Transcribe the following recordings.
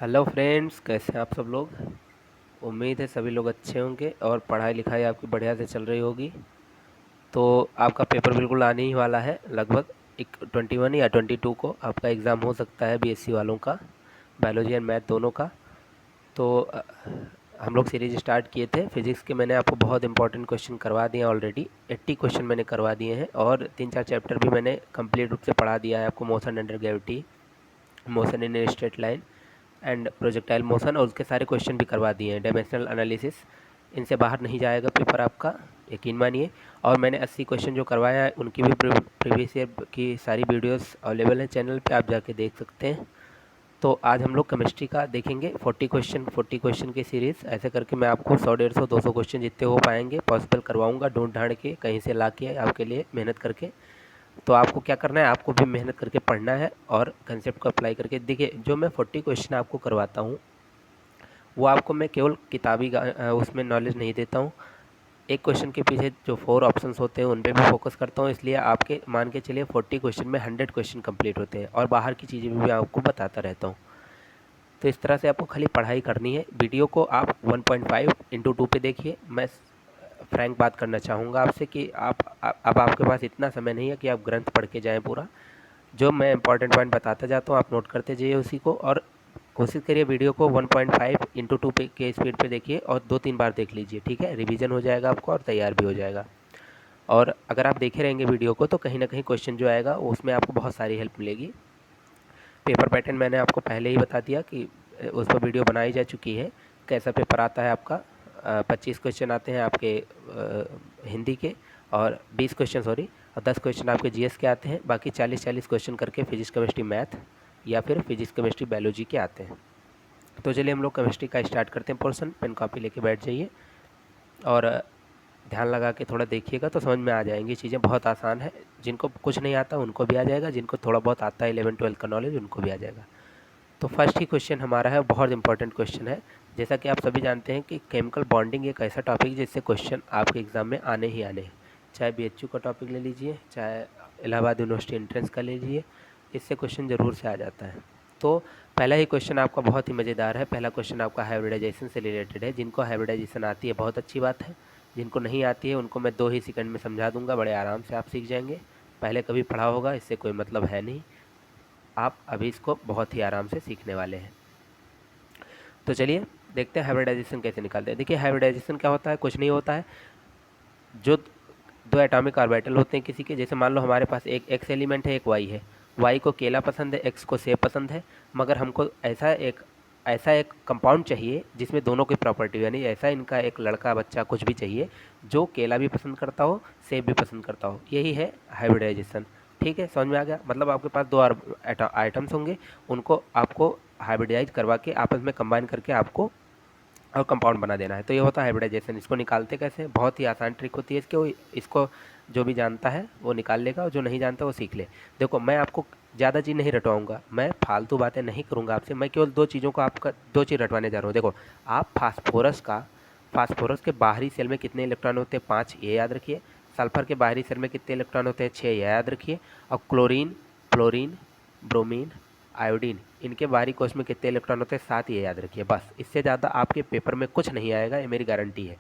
Hello friends, कैसे हैं आप सब लोग। उम्मीद है सभी लोग अच्छे होंगे और पढ़ाई लिखाई आपकी बढ़िया से चल रही होगी। तो आपका पेपर बिल्कुल आने ही वाला है। लगभग एक 21 या 22 को आपका एग्ज़ाम हो सकता है, बीएससी वालों का, बायोलॉजी एंड मैथ दोनों का। तो हम लोग सीरीज स्टार्ट किए थे फिजिक्स के। मैंने आपको बहुत इंपॉर्टेंट क्वेश्चन करवा दिए हैं ऑलरेडी। 80 क्वेश्चन मैंने करवा दिए हैं और 3-4 चैप्टर भी मैंने कंप्लीट रूप से पढ़ा दिया है आपको। Motion under gravity, motion in straight line and projectile motion, और उसके सारे क्वेश्चन भी करवा दिए हैं। डायमेंशनल एनालिसिस, इनसे बाहर नहीं जाएगा पेपर आपका, यकीन मानिए। और मैंने 80 क्वेश्चन जो करवाया है उनकी भी प्रीवियस ईयर की सारी वीडियोस अवेलेबल है चैनल पे, आप जाके देख सकते हैं। तो आज हम लोग केमिस्ट्री का देखेंगे 40 क्वेश्चन की सीरीज़। ऐसे करके मैं आपको 100, 150, 200 क्वेश्चन जितने हो पाएंगे पॉसिबल करवाऊंगा, ढूंढ ढांड के कहीं से ला के आपके लिए मेहनत करके। तो आपको क्या करना है, आपको भी मेहनत करके पढ़ना है और कंसेप्ट को अप्लाई करके। देखिए, जो मैं 40 क्वेश्चन आपको करवाता हूँ वो आपको मैं केवल किताबी उसमें नॉलेज नहीं देता हूँ। एक क्वेश्चन के पीछे जो 4 ऑप्शंस होते हैं उन पे भी फोकस करता हूँ। इसलिए आपके मान के चलिए 40 क्वेश्चन में 100 क्वेश्चन कंप्लीट होते हैं और बाहर की चीज़ें भी मैं आपको बताता रहता हूँ। तो इस तरह से आपको खाली पढ़ाई करनी है। वीडियो को आप 1.5x2 पे देखिए। मैं फ्रैंक बात करना चाहूँगा आपसे कि अब आपके पास इतना समय नहीं है कि आप ग्रंथ पढ़ के जाएँ पूरा। जो मैं इंपॉर्टेंट पॉइंट बताता जाता हूँ आप नोट करते जाइए उसी को, और कोशिश करिए वीडियो को 1.5x2 पे के स्पीड पे देखिए और 2-3 बार देख लीजिए, ठीक है। रिवीजन हो जाएगा आपको और तैयार भी हो जाएगा। और अगर आप देखे रहेंगे वीडियो को तो कहीं ना कहीं क्वेश्चन जो आएगा उसमें आपको बहुत सारी हेल्प मिलेगी। पेपर पैटर्न मैंने आपको पहले ही बता दिया कि उस पर वीडियो बनाई जा चुकी है। कैसा पेपर आता है आपका। 25 क्वेश्चन आते हैं आपके हिंदी के, और 20 क्वेश्चन सॉरी, और 10 क्वेश्चन आपके जीएस के आते हैं। बाकी 40-40 क्वेश्चन करके फिजिक्स केमिस्ट्री मैथ या फिर फिजिक्स केमिस्ट्री बायोलॉजी के आते हैं। तो चलिए हम लोग केमिस्ट्री का स्टार्ट करते हैं पोर्शन। पेन कॉपी लेके बैठ जाइए और ध्यान लगा के थोड़ा देखिएगा तो समझ में आ जाएंगी चीज़ें। बहुत आसान है, जिनको कुछ नहीं आता उनको भी आ जाएगा, जिनको थोड़ा बहुत आता है 11-12 का नॉलेज उनको भी आ जाएगा। तो फर्स्ट ही क्वेश्चन हमारा है, बहुत इंपॉर्टेंट क्वेश्चन है। जैसा कि आप सभी जानते हैं कि केमिकल बॉन्डिंग एक ऐसा टॉपिक है जिससे क्वेश्चन आपके एग्जाम में आने ही आने हैं। चाहे बीएचयू का टॉपिक ले लीजिए, चाहे इलाहाबाद यूनिवर्सिटी एंट्रेंस का ले लीजिए, इससे क्वेश्चन ज़रूर से आ जाता है। तो पहला ही क्वेश्चन आपका बहुत ही मज़ेदार है। पहला क्वेश्चन आपका हाइब्रिडाइजेशन से रिलेटेड है। जिनको हाइब्रिडाइजेशन आती है बहुत अच्छी बात है, जिनको नहीं आती है उनको मैं 2 ही सेकंड में समझा दूंगा, बड़े आराम से आप सीख जाएंगे। पहले कभी पढ़ा होगा इससे कोई मतलब है नहीं, आप अभी इसको बहुत ही आराम से सीखने वाले हैं। तो चलिए देखते हैं हाइब्रिडाइजेशन कैसे निकालते हैं। देखिए, हाइब्रिडाइजेशन क्या होता है, कुछ नहीं होता है। जो 2 एटॉमिक ऑर्बिटल होते हैं किसी के, जैसे मान लो हमारे पास एक एक्स एलिमेंट है, एक वाई है। वाई को केला पसंद है, एक्स को सेब पसंद है। मगर हमको ऐसा एक कंपाउंड चाहिए जिसमें दोनों की प्रॉपर्टी, यानी ऐसा इनका एक लड़का बच्चा कुछ भी चाहिए जो केला भी पसंद करता हो, सेब भी पसंद करता हो। यही है हाइब्रिडाइजेशन। ठीक है, समझ में आ गया। मतलब आपके पास 2 आइटम्स होंगे, उनको आपको हाइब्रिडाइज करवा के आपस में कंबाइन करके आपको और कंपाउंड बना देना है। तो ये होता है हाइब्रिडाइजेशन। इसको निकालते कैसे, बहुत ही आसान ट्रिक होती है इसको जो भी जानता है वो निकाल लेगा और जो नहीं जानता वो सीख ले। देखो, मैं आपको ज़्यादा चीज़ नहीं रटवाऊंगा, मैं फालतू बातें नहीं करूंगा आपसे। मैं केवल 2 चीज़ों को आपका 2 चीज़ रटवाने जा रहा हूँ। देखो, आप फास्फोरस के बाहरी सेल में कितने इलेक्ट्रॉन होते हैं, 5, ये याद रखिए। सल्फर के बाहरी सेल में कितने इलेक्ट्रॉन होते हैं, 6, ये याद रखिए। और क्लोरीन, फ्लोरीन, ब्रोमीन, आयोडीन, इनके बाहरी कोश में कितने इलेक्ट्रॉन होते हैं, 7, ये याद रखिए। बस, इससे ज़्यादा आपके पेपर में कुछ नहीं आएगा, ये मेरी गारंटी है।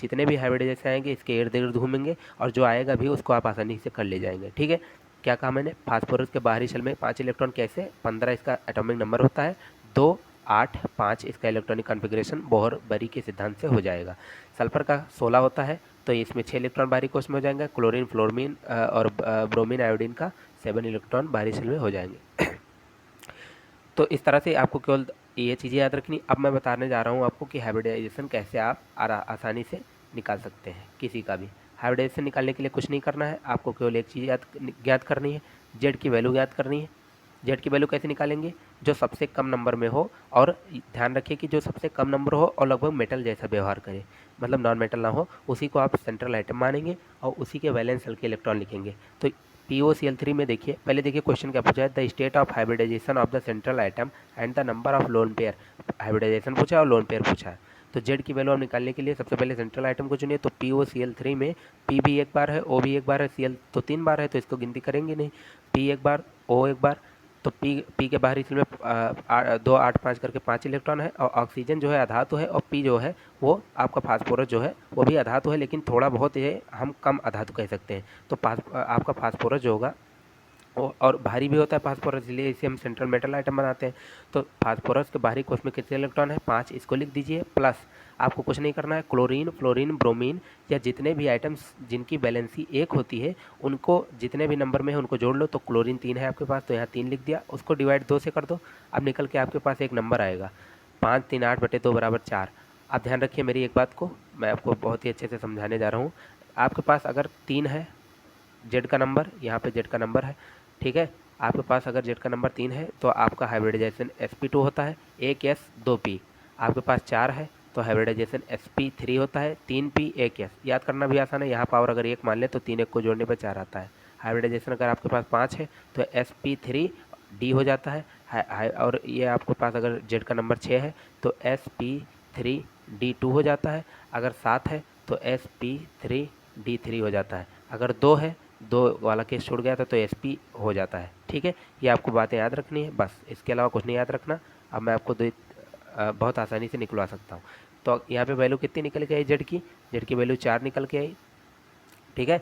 जितने भी हाइब्रिडाइजेशन आएंगे इसके इर्द गिर्द घूमेंगे और जो आएगा भी उसको आप आसानी से कर ले जाएंगे। ठीक है, क्या कहा मैंने, फास्फोरस के बाहरी शेल में 5 इलेक्ट्रॉन, कैसे, 15 इसका एटॉमिक नंबर होता है, 2, 8, 5 इसका इलेक्ट्रॉनिक कॉन्फ़िगरेशन बोहर-बरी के सिद्धांत से हो जाएगा। सल्फर का 16 होता है तो इसमें 6 इलेक्ट्रॉन बाहरी कोश में हो जाएंगे। क्लोरीन, फ्लोरमीन और ब्रोमीन, आयोडीन का 7 इलेक्ट्रॉन बाहरी शेल में हो जाएंगे। तो इस तरह से आपको केवल ये चीज़ें याद रखनी। अब मैं बताने जा रहा हूँ आपको कि हाइब्रिडाइजेशन कैसे आप आसानी से निकाल सकते हैं किसी का भी। हाइब्रिडाइजेशन निकालने के लिए कुछ नहीं करना है, आपको केवल एक चीज़ ज्ञात करनी है, जेड की वैल्यू ज्ञात करनी है। जेड की वैल्यू कैसे निकालेंगे, जो सबसे कम नंबर में हो, और ध्यान रखिए कि जो सबसे कम नंबर हो और लगभग मेटल जैसा व्यवहार करे, मतलब नॉन मेटल ना हो, उसी को आप सेंट्रल आइटम मानेंगे और उसी के वैलेंस शेल के इलेक्ट्रॉन लिखेंगे। तो POCl3 में देखिए, पहले देखिए क्वेश्चन क्या पूछा है, the state of hybridisation of the central atom and the number of lone pair. Hybridisation पूछा है और लोन पेयर पूछा है। तो जेड की वैल्यू आप निकालने के लिए सबसे पहले सेंट्रल आइटम को चुनिए। तो POCl3 में P भी एक बार है, O भी एक बार है, Cl तो 3 बार है, तो इसको गिनती करेंगे नहीं। P एक बार, O एक बार, तो पी के बाहरी शेल में 2 8 5 करके 5 इलेक्ट्रॉन है, और ऑक्सीजन जो है अधातु है, और पी जो है वो आपका फास्फोरस जो है वो भी अधातु है, लेकिन थोड़ा बहुत ये हम कम अधातु कह सकते हैं। तो आपका फास्फोरस जो होगा और भारी भी होता है फास्फोरस, इसलिए इसे हम सेंट्रल मेटल आइटम बनाते हैं। तो फास्फोरस के बाहरी कोश में कितने इलेक्ट्रॉन है? 5, इसको लिख दीजिए। प्लस आपको कुछ नहीं करना है, क्लोरीन, फ्लोरीन, ब्रोमीन या जितने भी आइटम्स जिनकी वैलेंसी 1 होती है उनको जितने भी नंबर में है उनको जोड़ लो। तो क्लोरीन 3 है आपके पास, तो यहाँ 3 लिख दिया, उसको डिवाइड 2 से कर दो। अब निकल के आपके पास एक नंबर आएगा 5 3 8 बटे 2 बराबर 4। आप ध्यान रखिए मेरी एक बात को, मैं आपको बहुत ही अच्छे से समझाने जा रहा हूँ। आपके पास अगर 3 है जेड का नंबर, यहाँ पे जेड का नंबर है, ठीक है। आपके पास अगर जेड का नंबर 3 है तो आपका हाइब्रिडाइजेशन sp2 होता है, 1s 2p। आपके पास 4 है तो हाइब्रिडाइजेशन sp3 होता है, 3p 1s। याद करना भी आसान है, यहाँ पावर अगर 1 मान ले तो 3 1 को जोड़ने पर 4 आता है। हाइब्रिडाइजेशन अगर आपके पास 5 है तो sp3d हो जाता है, और ये आपके पास अगर जेड का नंबर 6 है तो sp3d2 हो जाता है। अगर 7 है तो sp3d3 हो जाता है। अगर 2 है, 2 वाला केस छूट गया था तो sp हो जाता है, ठीक है। ये आपको बातें याद रखनी है बस, इसके अलावा कुछ नहीं याद रखना। अब मैं आपको बहुत आसानी से निकलवा सकता हूँ। तो यहाँ पे वैल्यू कितनी निकल के आई जेड की वैल्यू 4 निकल के आई, ठीक है।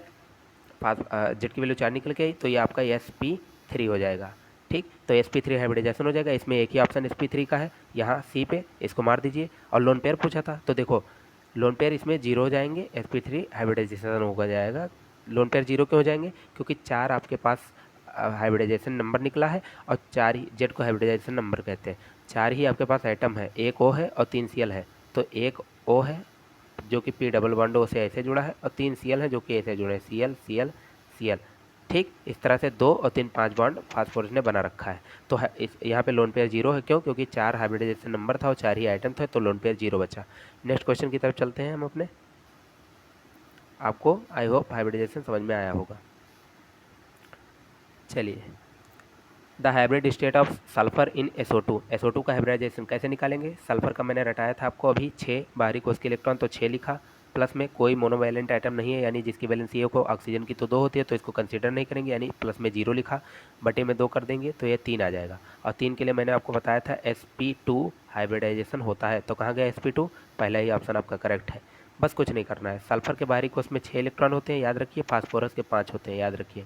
जेड की वैल्यू 4 निकल के आई, तो ये आपका sp3 हो जाएगा, ठीक। तो sp3 हाइब्रिडाइजेशन हो जाएगा। इसमें एक ही ऑप्शन sp3 का है, यहाँ सी पे इसको मार दीजिए। और लोन पेयर पूछा था तो देखो लोन पेयर इसमें 0 हो जाएंगे, sp3 हाइब्रिडाइजेशन हो जाएगा। लोन पेयर 0 क्यों हो जाएंगे? क्योंकि 4 आपके पास हाइब्रिडाइजेशन नंबर निकला है, और 4 ही जेड को हाइब्रिडाइजेशन नंबर कहते हैं। 4 ही आपके पास आइटम है, एक O है और 3 Cl है। तो एक O है जो कि P डबल बॉन्ड O से ऐसे जुड़ा है, और 3 Cl है जो कि ऐसे जुड़े हैं, Cl Cl Cl, ठीक। इस तरह से 2 और 3 5 बॉन्ड फास्फोरस ने बना रखा है। तो यहाँ पे लोन पेयर 0 है, क्यों? क्योंकि 4 हाइब्रिडाइजेशन नंबर था और 4 ही आइटम थे, तो लोन पेयर 0 बचा। नेक्स्ट क्वेश्चन की तरफ चलते हैं हम अपने। आपको आई होप हाइब्रिडाइजेशन समझ में आया होगा। चलिए, the hybrid state of sulphur in SO2। SO2 का हाइब्रिडाइजेशन कैसे निकालेंगे? सल्फर का मैंने रटाया था आपको अभी 6 बाहरी कोश के इलेक्ट्रॉन, तो 6 लिखा। प्लस में कोई मोनोवैलेंट आइटम नहीं है, यानी जिसकी वैलेंसी को ऑक्सीजन की तो 2 होती है, तो इसको कंसीडर नहीं करेंगे, यानी प्लस में 0 लिखा, बटे में 2 कर देंगे तो ये 3 आ जाएगा। और 3 के लिए मैंने आपको बताया था sp2 हाइब्रिडाइजेशन होता है, तो कहाँ गया sp2? पहला ही ऑप्शन आपका करेक्ट है। बस कुछ नहीं करना है। सल्फर के बाहरी कोश में 6 इलेक्ट्रॉन होते हैं, याद रखिए। फास्फोरस के 5 होते हैं, याद रखिए।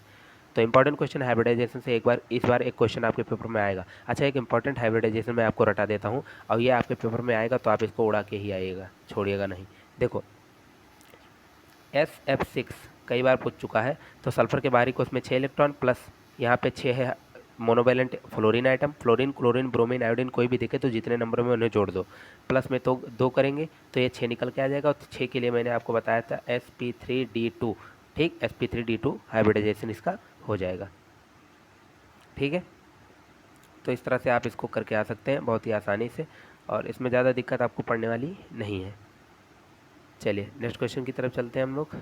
तो इंपॉर्टेंट क्वेश्चन हाइब्रिडाइजेशन से इस बार एक क्वेश्चन आपके पेपर में आएगा। अच्छा, एक इंपॉर्टेंट हाइब्रिडाइजेशन मैं आपको रटा देता हूँ, और ये आपके पेपर में आएगा तो आप इसको उड़ा के ही आइएगा, छोड़िएगा नहीं। देखो SF6 कई बार पूछ चुका है। तो सल्फर के बाहरी कोश में 6 इलेक्ट्रॉन, प्लस यहाँ पे 6 है monovalent fluorine item, fluorine, chlorine, bromine, iodine कोई भी दिखे तो जितने नंबर में उन्हें जोड़ दो। प्लस में तो 2 करेंगे तो ये 6 निकल के आ जाएगा। और 6 के लिए मैंने आपको बताया था sp3d2, ठीक। sp3d2 हाइब्रिडाइजेशन इसका हो जाएगा, ठीक है। तो इस तरह से आप इसको करके आ सकते हैं बहुत ही आसानी से, और इसमें ज़्यादा दिक्कत आपको पड़ने वाली नहीं है। चलिए नेक्स्ट क्वेश्चन की तरफ चलते हैं हम लोग।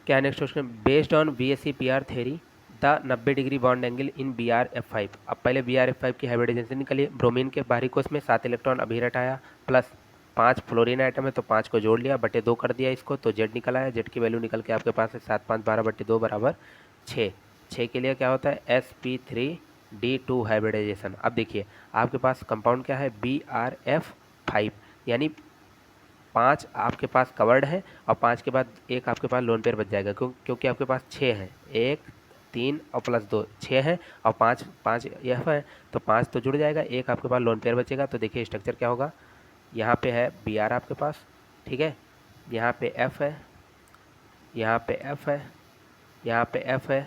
क्या next question? Based on BSc-PR theory the 90 degree bond angle in BrF5। अब पहले BrF5 की हाइब्रिडाइजेशन निकलिए। ब्रोमीन के बाहरी कोश में 7 इलेक्ट्रॉन अभी हटाया, प्लस 5 फ्लोरीन आइटम है तो 5 को जोड़ लिया, बटे 2 कर दिया इसको, तो जेड निकल आया। जेड की वैल्यू निकल के आपके पास है 7 5 12 बटे 2 बराबर 6। 6 के लिए क्या होता है? sp3d2 hybridisation. अब देखिए आपके पास कंपाउंड क्या है? BrF5, यानी 5 आपके पास कवर्ड है, और 5 के बाद एक आपके पास लोन पेयर बच जाएगा, क्योंकि आपके पास 6 है, 1 3 और प्लस 2 6 है, और 5 5 यह है, तो 5 तो जुड़ जाएगा, एक आपके पास लोन पेयर बचेगा। तो देखिए स्ट्रक्चर क्या होगा, यहाँ पे है Br आपके पास, ठीक है। यहाँ पे F है, यहाँ पे F है, यहाँ पे F है,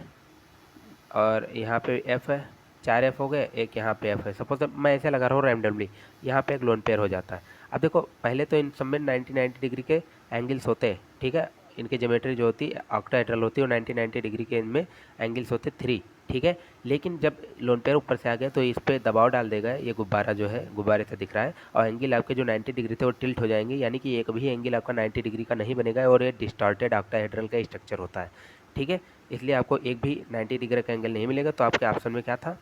और यहाँ पे F है। 4 F हो गए, एक यहाँ पे F है। सपोज मैं ऐसे लगा रहा हूँ रैंडमली, यहाँ पे एक लोन पेयर हो जाता है। अब देखो पहले तो इन सब में 90 डिग्री के एंगल्स होते हैं, ठीक है। इनकी ज्योमेट्री जो होती है ऑक्टाहेड्रल होती है, और 90 डिग्री के इनमें एंगल्स होते 3, ठीक है। लेकिन जब लोन पेयर ऊपर से आ गया तो इस पर दबाव डाल देगा, ये गुब्बारा जो है गुब्बारे से दिख रहा है, और एंगल आपके जो 90 डिग्री थे वो टिल्ट हो जाएंगे, यानी कि एक भी एंगल आपका 90 डिग्री का नहीं बनेगा, और ये डिस्टॉर्टेड ऑक्टाहेड्रल का स्ट्रक्चर होता है, ठीक है। इसलिए आपको एक भी 90 डिग्री का एंगल नहीं मिलेगा। तो आपके ऑप्शन में क्या था?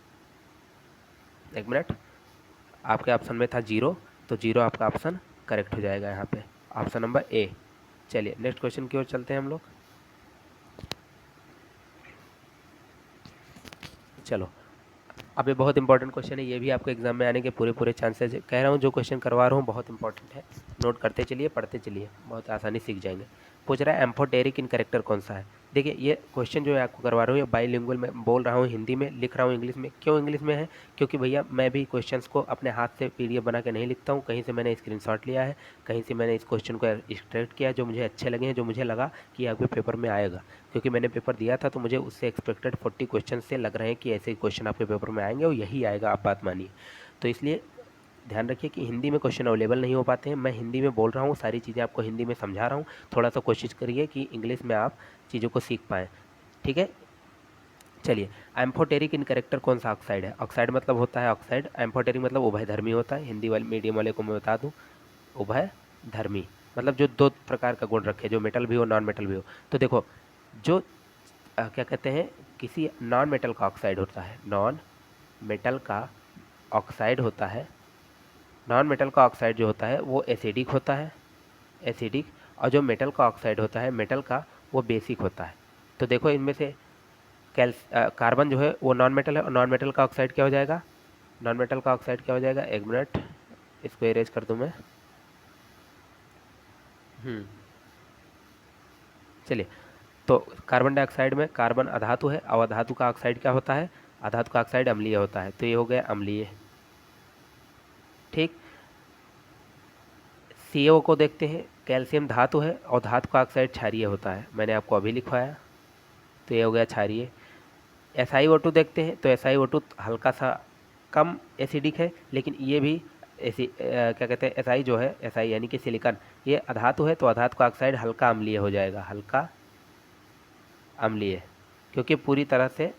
एक मिनट, आपके ऑप्शन में था 0, तो 0 आपका ऑप्शन करेक्ट हो जाएगा यहाँ पे, ऑप्शन नंबर ए। चलिए नेक्स्ट क्वेश्चन की ओर चलते हैं हम लोग। चलो, अब ये बहुत इंपॉर्टेंट क्वेश्चन है, ये भी आपको एग्जाम में आने के पूरे पूरे चांसेस है। कह रहा हूँ जो क्वेश्चन करवा रहा हूँ बहुत इंपॉर्टेंट है, नोट करते चलिए, पढ़ते चलिए, बहुत आसानी सीख जाएंगे। पूछ रहा है एम्फोटेरिक इन करेक्टर कौन सा है। देखिए ये क्वेश्चन जो है आपको करवा रहा हूँ, ये बाईलिंगुअल में बोल रहा हूँ, हिंदी में लिख रहा हूँ, इंग्लिश में। क्यों इंग्लिश में है? क्योंकि भैया मैं भी क्वेश्चंस को अपने हाथ से पीडीएफ बना के नहीं लिखता हूँ, कहीं से मैंने स्क्रीनशॉट लिया है, कहीं से मैंने इस क्वेश्चन को एक्सट्रैक्ट किया जो मुझे अच्छे लगे हैं, जो मुझे लगा कि आपके पेपर में आएगा। क्योंकि मैंने पेपर दिया था तो मुझे उससे एक्सपेक्टेड 40 क्वेश्चन से लग रहे हैं कि ऐसे क्वेश्चन आपके पेपर में आएंगे और यही आएगा, आप बात मानिए। तो इसलिए ध्यान रखिए कि हिंदी में क्वेश्चन अवेलेबल नहीं हो पाते हैं, मैं हिंदी में बोल रहा हूँ, सारी चीज़ें आपको हिंदी में समझा रहा हूँ। थोड़ा सा कोशिश करिए कि इंग्लिश में आप चीज़ों को सीख पाएँ, ठीक है। चलिए, एम्फोटेरिक इन करेक्टर कौन सा ऑक्साइड है? ऑक्साइड मतलब होता है ऑक्साइड, एम्फोटेरिक मतलब उभयधर्मी होता है। हिंदी वाले मीडियम वाले को मैं बता दूँ, उभयधर्मी मतलब जो दो प्रकार का गुण रखे, जो मेटल भी हो नॉन मेटल भी हो। तो देखो, जो क्या कहते हैं, किसी नॉन मेटल का ऑक्साइड होता है, नॉन मेटल का ऑक्साइड होता है, नॉन मेटल का ऑक्साइड जो होता है वो एसिडिक होता है, एसिडिक। और जो मेटल का ऑक्साइड होता है, मेटल का, वो बेसिक होता है। तो देखो इनमें से कार्बन जो है वो नॉन मेटल है, और नॉन मेटल का ऑक्साइड क्या हो जाएगा? नॉन मेटल का ऑक्साइड क्या हो जाएगा? एक मिनट, इसको इरेज कर दूं मैं। चलिए, तो कार्बन डाइऑक्साइड में कार्बन अधातु है, और अधातु का ऑक्साइड क्या होता है? अधातु का ऑक्साइड अम्लीय होता है, तो ये हो गया अम्लीय, ठीक। CO को देखते हैं, कैल्शियम धातु है और धातु का ऑक्साइड क्षारीय होता है, मैंने आपको अभी लिखवाया, तो ये हो गया क्षारीय। SiO2 देखते हैं, तो SiO2 हल्का सा कम एसिडिक है, लेकिन ये भी क्या कहते हैं, Si जो है, Si यानी कि सिलिकॉन, ये अधातु है, तो अधातु का ऑक्साइड हल्का अम्लीय हो जाएगा, हल्का अम्लीय, क्योंकि पूरी तरह से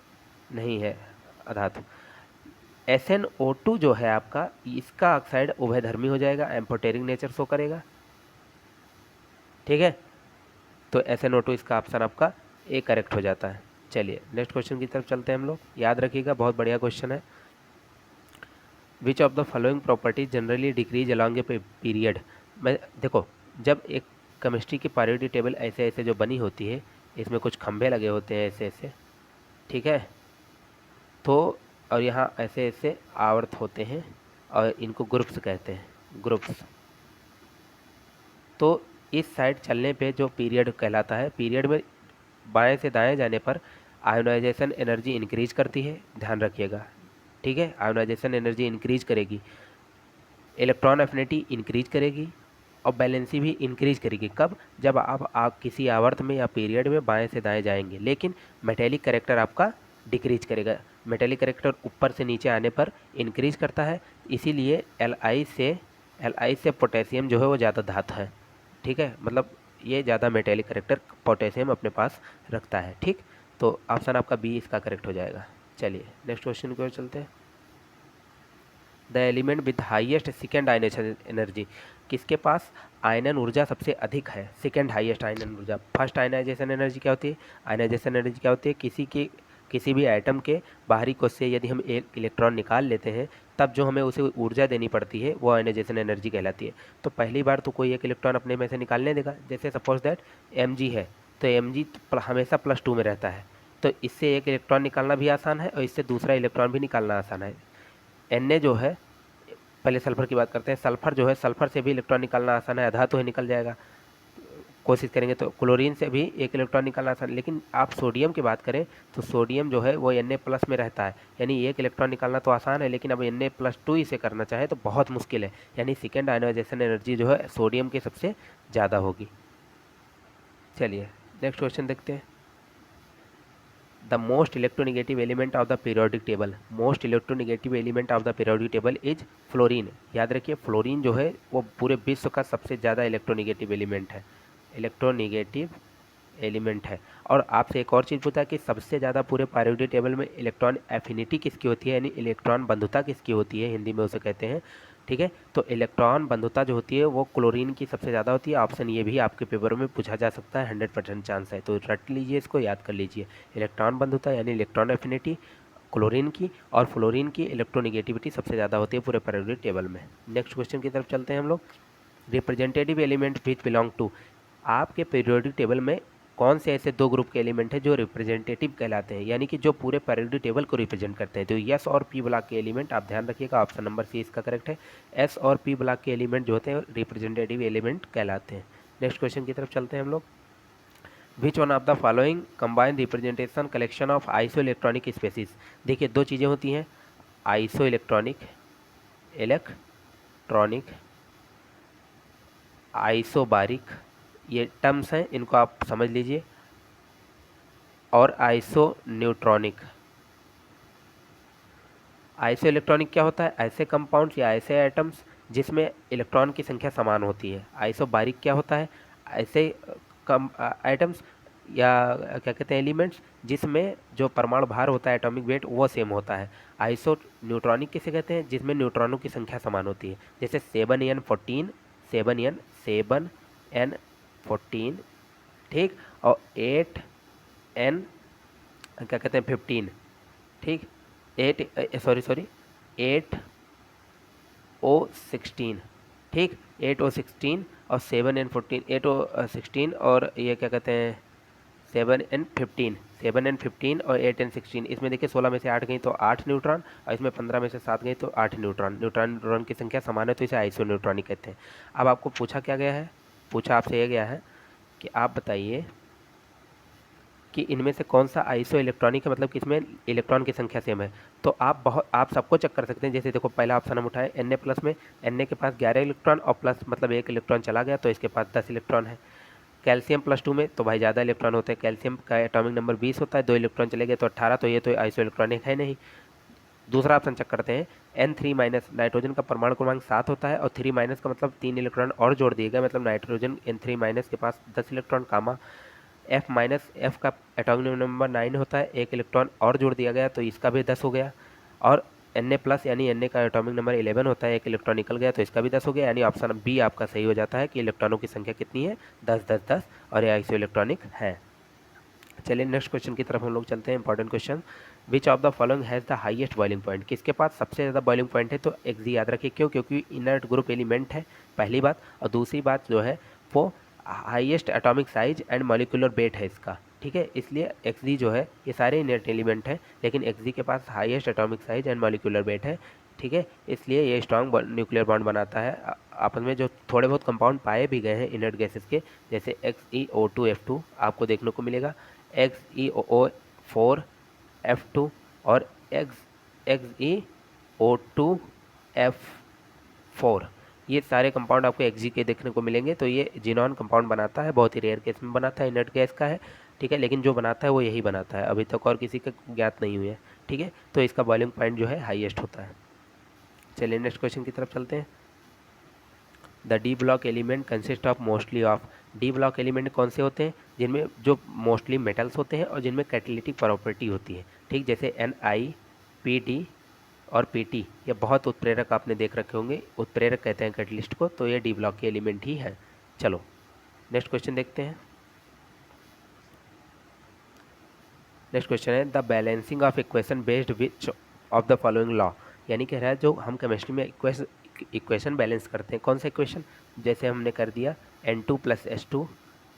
नहीं है अधातु। SnO2 जो है आपका, इसका ऑक्साइड उभयधर्मी हो जाएगा, एम्फोटेरिक नेचर शो करेगा, ठीक है। तो SnO2 इसका ऑप्शन आपका ए करेक्ट हो जाता है। चलिए नेक्स्ट क्वेश्चन की तरफ चलते हैं हम लोग, याद रखिएगा बहुत बढ़िया क्वेश्चन है। विच of the following properties generally decrease along a period. मैं देखो, जब एक केमिस्ट्री की पीरियोडिक टेबल ऐसे ऐसे जो बनी होती है, इसमें कुछ खंभे लगे होते हैं ऐसे ऐसे, ठीक है, तो और यहाँ ऐसे ऐसे आवर्त होते हैं, और इनको ग्रुप्स कहते हैं, ग्रुप्स। तो इस साइड चलने पे जो पीरियड कहलाता है, पीरियड में बाएं से दाएं जाने पर आयोनाइजेशन एनर्जी इंक्रीज करती है, ध्यान रखिएगा, ठीक है। आयोनाइजेशन एनर्जी इंक्रीज करेगी, इलेक्ट्रॉन एफिनिटी इंक्रीज करेगी, और बैलेंसी भी इंक्रीज करेगी। कब? जब आप किसी आवर्त में या पीरियड में बाएं से दाएं जाएंगे। लेकिन मेटेलिक करेक्टर आपका डिक्रीज करेगा, मेटेलिक करेक्टर ऊपर से नीचे आने पर इंक्रीज करता है, इसीलिए Li से पोटेशियम जो है वो ज़्यादा धातु है, ठीक है, मतलब ये ज़्यादा मेटेलिक करेक्टर पोटेशियम अपने पास रखता है, ठीक। तो ऑप्शन आपका बी इसका करेक्ट हो जाएगा। चलिए नेक्स्ट क्वेश्चन की ओर चलते हैं। The element with highest second ionisation energy, किसके पास आयनन ऊर्जा सबसे अधिक है? सेकेंड हाईएस्ट आयनन ऊर्जा। फर्स्ट आयनाइजेशन एनर्जी क्या होती है? आयनाइजेशन एनर्जी क्या होती है? किसी भी एटम के बाहरी कोश से यदि हम एक इलेक्ट्रॉन निकाल लेते हैं, तब जो हमें उसे ऊर्जा देनी पड़ती है वो आयनाइजेशन एनर्जी कहलाती है। तो पहली बार तो कोई एक इलेक्ट्रॉन अपने में से निकालने देगा, जैसे सपोज दैट Mg है, तो Mg हमेशा +2 में रहता है, तो इससे एक इलेक्ट्रॉन निकालना भी आसान है और इससे दूसरा इलेक्ट्रॉन भी निकालना आसान है। Na जो है, पहले सल्फर की बात करते हैं, सल्फर जो है, सल्फर से भी इलेक्ट्रॉन निकालना आसान है, आधा तो है, निकल जाएगा, कोशिश करेंगे तो। क्लोरीन से भी एक इलेक्ट्रॉन निकालना आसान है, लेकिन आप सोडियम की बात करें तो सोडियम जो है वो Na+ में रहता है, यानी एक इलेक्ट्रॉन निकालना तो आसान है, लेकिन अब Na+2 इसे करना चाहे तो बहुत मुश्किल है, यानी सेकेंड आयनाइजेशन एनर्जी जो है सोडियम की सबसे ज़्यादा होगी। चलिए नेक्स्ट क्वेश्चन देखते हैं। The most electronegative element of the periodic table, most electronegative element of the periodic table is fluorine. याद रखिए, फ्लोरीन जो है वो पूरे विश्व का सबसे ज़्यादा इलेक्ट्रोनिगेटिव एलिमेंट है, इलेक्ट्रोनिगेटिव एलिमेंट है। और आपसे एक और चीज़ पूछा कि सबसे ज़्यादा पूरे पीरियोडिक टेबल में इलेक्ट्रॉन एफिनिटी किसकी होती है, यानी इलेक्ट्रॉन बंधुता किसकी होती है, हिंदी में उसे कहते हैं, ठीक है। तो इलेक्ट्रॉन बंधुता जो होती है वो क्लोरीन की सबसे ज़्यादा होती है। ऑप्शन ये भी आपके पेपर में पूछा जा सकता है, 100% चांस है, तो रट लीजिए, इसको याद कर लीजिए। इलेक्ट्रॉन बंधुता यानी इलेक्ट्रॉन एफिनिटी क्लोरीन की, और फ्लोरीन की इलेक्ट्रोनिगेटिविटी सबसे ज़्यादा होती है पूरे पीरियोडिक टेबल में। नेक्स्ट क्वेश्चन की तरफ चलते हैं हम लोग। Representative element which belong to, आपके पीरियोडिक टेबल में कौन से ऐसे दो ग्रुप के एलिमेंट हैं जो रिप्रेजेंटेटिव कहलाते हैं, यानी कि जो पूरे पीरियोडिक टेबल को रिप्रेजेंट करते हैं? तो एस और पी ब्लॉक के एलिमेंट, आप ध्यान रखिएगा, ऑप्शन नंबर सी इसका करेक्ट है। एस और पी ब्लॉक के एलिमेंट जो होते हैं रिप्रेजेंटेटिव एलिमेंट कहलाते हैं। नेक्स्ट क्वेश्चन की तरफ चलते हैं हम लोग। Which one of the following combine representation collection of iso electronic species? देखिए दो चीज़ें होती हैं, आइसो इलेक्ट्रॉनिक आइसोबारिक, ये टर्म्स हैं, इनको आप समझ लीजिए, और आइसो न्यूट्रॉनिक। आइसो इलेक्ट्रॉनिक क्या होता है? ऐसे कंपाउंड्स या ऐसे एटम्स जिसमें इलेक्ट्रॉन की संख्या समान होती है। आइसोबारिक क्या होता है? ऐसे कम एटम्स या क्या कहते हैं एलिमेंट्स जिसमें जो परमाणु भार होता है, एटॉमिक वेट, वो सेम होता है। आइसो न्यूट्रॉनिक किसे कहते हैं? जिसमें न्यूट्रॉनों की संख्या समान होती है, जैसे 7n14, 7n14, ठीक, और 8n क्या कहते हैं 15, ठीक, 8O16, ठीक, 8O16 और 7n14, 8O16 और ये क्या कहते हैं 7n15 और 8n16, इसमें देखिए 16 में से 8 गई तो 8 न्यूट्रॉन, और इसमें 15 में से 7 गई तो 8 न्यूट्रॉन की संख्या समान है, तो इसे आइसो न्यूट्रॉनिक कहते हैं। अब आपको पूछा क्या गया है? पूछा आपसे ये गया है कि आप बताइए कि इनमें से कौन सा आइसो इलेक्ट्रॉनिक है, मतलब कि इसमें इलेक्ट्रॉन की संख्या सेम है। तो आप सबको चेक कर सकते हैं। जैसे देखो पहला ऑप्शन हम उठाए Na प्लस में, Na के पास 11 इलेक्ट्रॉन और प्लस मतलब 1 इलेक्ट्रॉन चला गया, तो इसके पास 10 इलेक्ट्रॉन है। कैल्शियम +2 में तो भाई ज़्यादा इलेक्ट्रॉन होते हैं, कैल्शियम का एटॉमिक नंबर 20 होता है, 2 इलेक्ट्रॉन चले गए तो 18, तो ये तो आइसो इलेक्ट्रॉनिक है नहीं। दूसरा ऑप्शन चेक करते हैं, N3- नाइट्रोजन का परमाणु क्रमांक 7 होता है और 3- का मतलब 3 इलेक्ट्रॉन और जोड़ दिए गए, मतलब नाइट्रोजन N3- के पास 10 इलेक्ट्रॉन कामा। F- का एटॉमिक नंबर 9 होता है, 1 इलेक्ट्रॉन और जोड़ दिया गया तो इसका भी 10 हो गया। और Na+ यानी Na का एटॉमिक नंबर 11 होता है, 1 इलेक्ट्रॉन निकल गया तो इसका भी 10 हो गया, यानी ऑप्शन बी आपका सही हो जाता है कि इलेक्ट्रॉनों की संख्या कितनी है? 10 10 10, और ये आइसो इलेक्ट्रॉनिक है। चलिए नेक्स्ट क्वेश्चन की तरफ हम लोग चलते हैं। Important question, which of the following has the highest boiling point? किसके पास सबसे ज़्यादा बॉइलिंग पॉइंट है? तो Xg याद रखिए, क्यों? क्योंकि इनर्ट ग्रुप एलिमेंट है, पहली बात, और दूसरी बात जो है वो highest atomic size and molecular weight है इसका, ठीक है, इसलिए Xg जो है, ये सारे इनर्ट एलिमेंट हैं लेकिन Xg के पास highest atomic size and molecular weight है, ठीक है, इसलिए ये स्ट्रॉन्ग न्यूक्लियर बॉन्ड बनाता है। आपस में जो थोड़े बहुत कंपाउंड पाए भी गए हैं इनर्ट गैसेस के, जैसे XeO2F2 आपको देखने को मिलेगा, XeO4F2 और XeO2F4, ये सारे कंपाउंड आपको Xg के देखने को मिलेंगे। तो ये जिनॉन कंपाउंड बनाता है, बहुत ही रेयर केस में बनाता है, इनर्ट गैस का है, ठीक है, लेकिन जो बनाता है वो यही बनाता है, अभी तक और किसी का ज्ञात नहीं हुई है, ठीक है, तो इसका बॉइलिंग पॉइंट जो है हाईएस्ट होता है। चलिए नेक्स्ट क्वेश्चन की तरफ चलते हैं। The D block element consist of mostly of, D block element कौन से होते हैं? जिनमें जो मोस्टली मेटल्स होते हैं और जिनमें कैटालिटिक प्रॉपर्टी होती है, ठीक, जैसे Ni, Pd और Pt, ये बहुत उत्प्रेरक आपने देख रखे होंगे, उत्प्रेरक कहते हैं कैटलिस्ट को, तो ये डी ब्लॉक के एलिमेंट ही है। चलो नेक्स्ट क्वेश्चन देखते हैं। नेक्स्ट क्वेश्चन है, the balancing of equation based which of the following law, यानी कह रहा है जो हम केमिस्ट्री में इक्वेशन बैलेंस करते हैं, कौन सा इक्वेशन? जैसे हमने कर दिया N2 + S2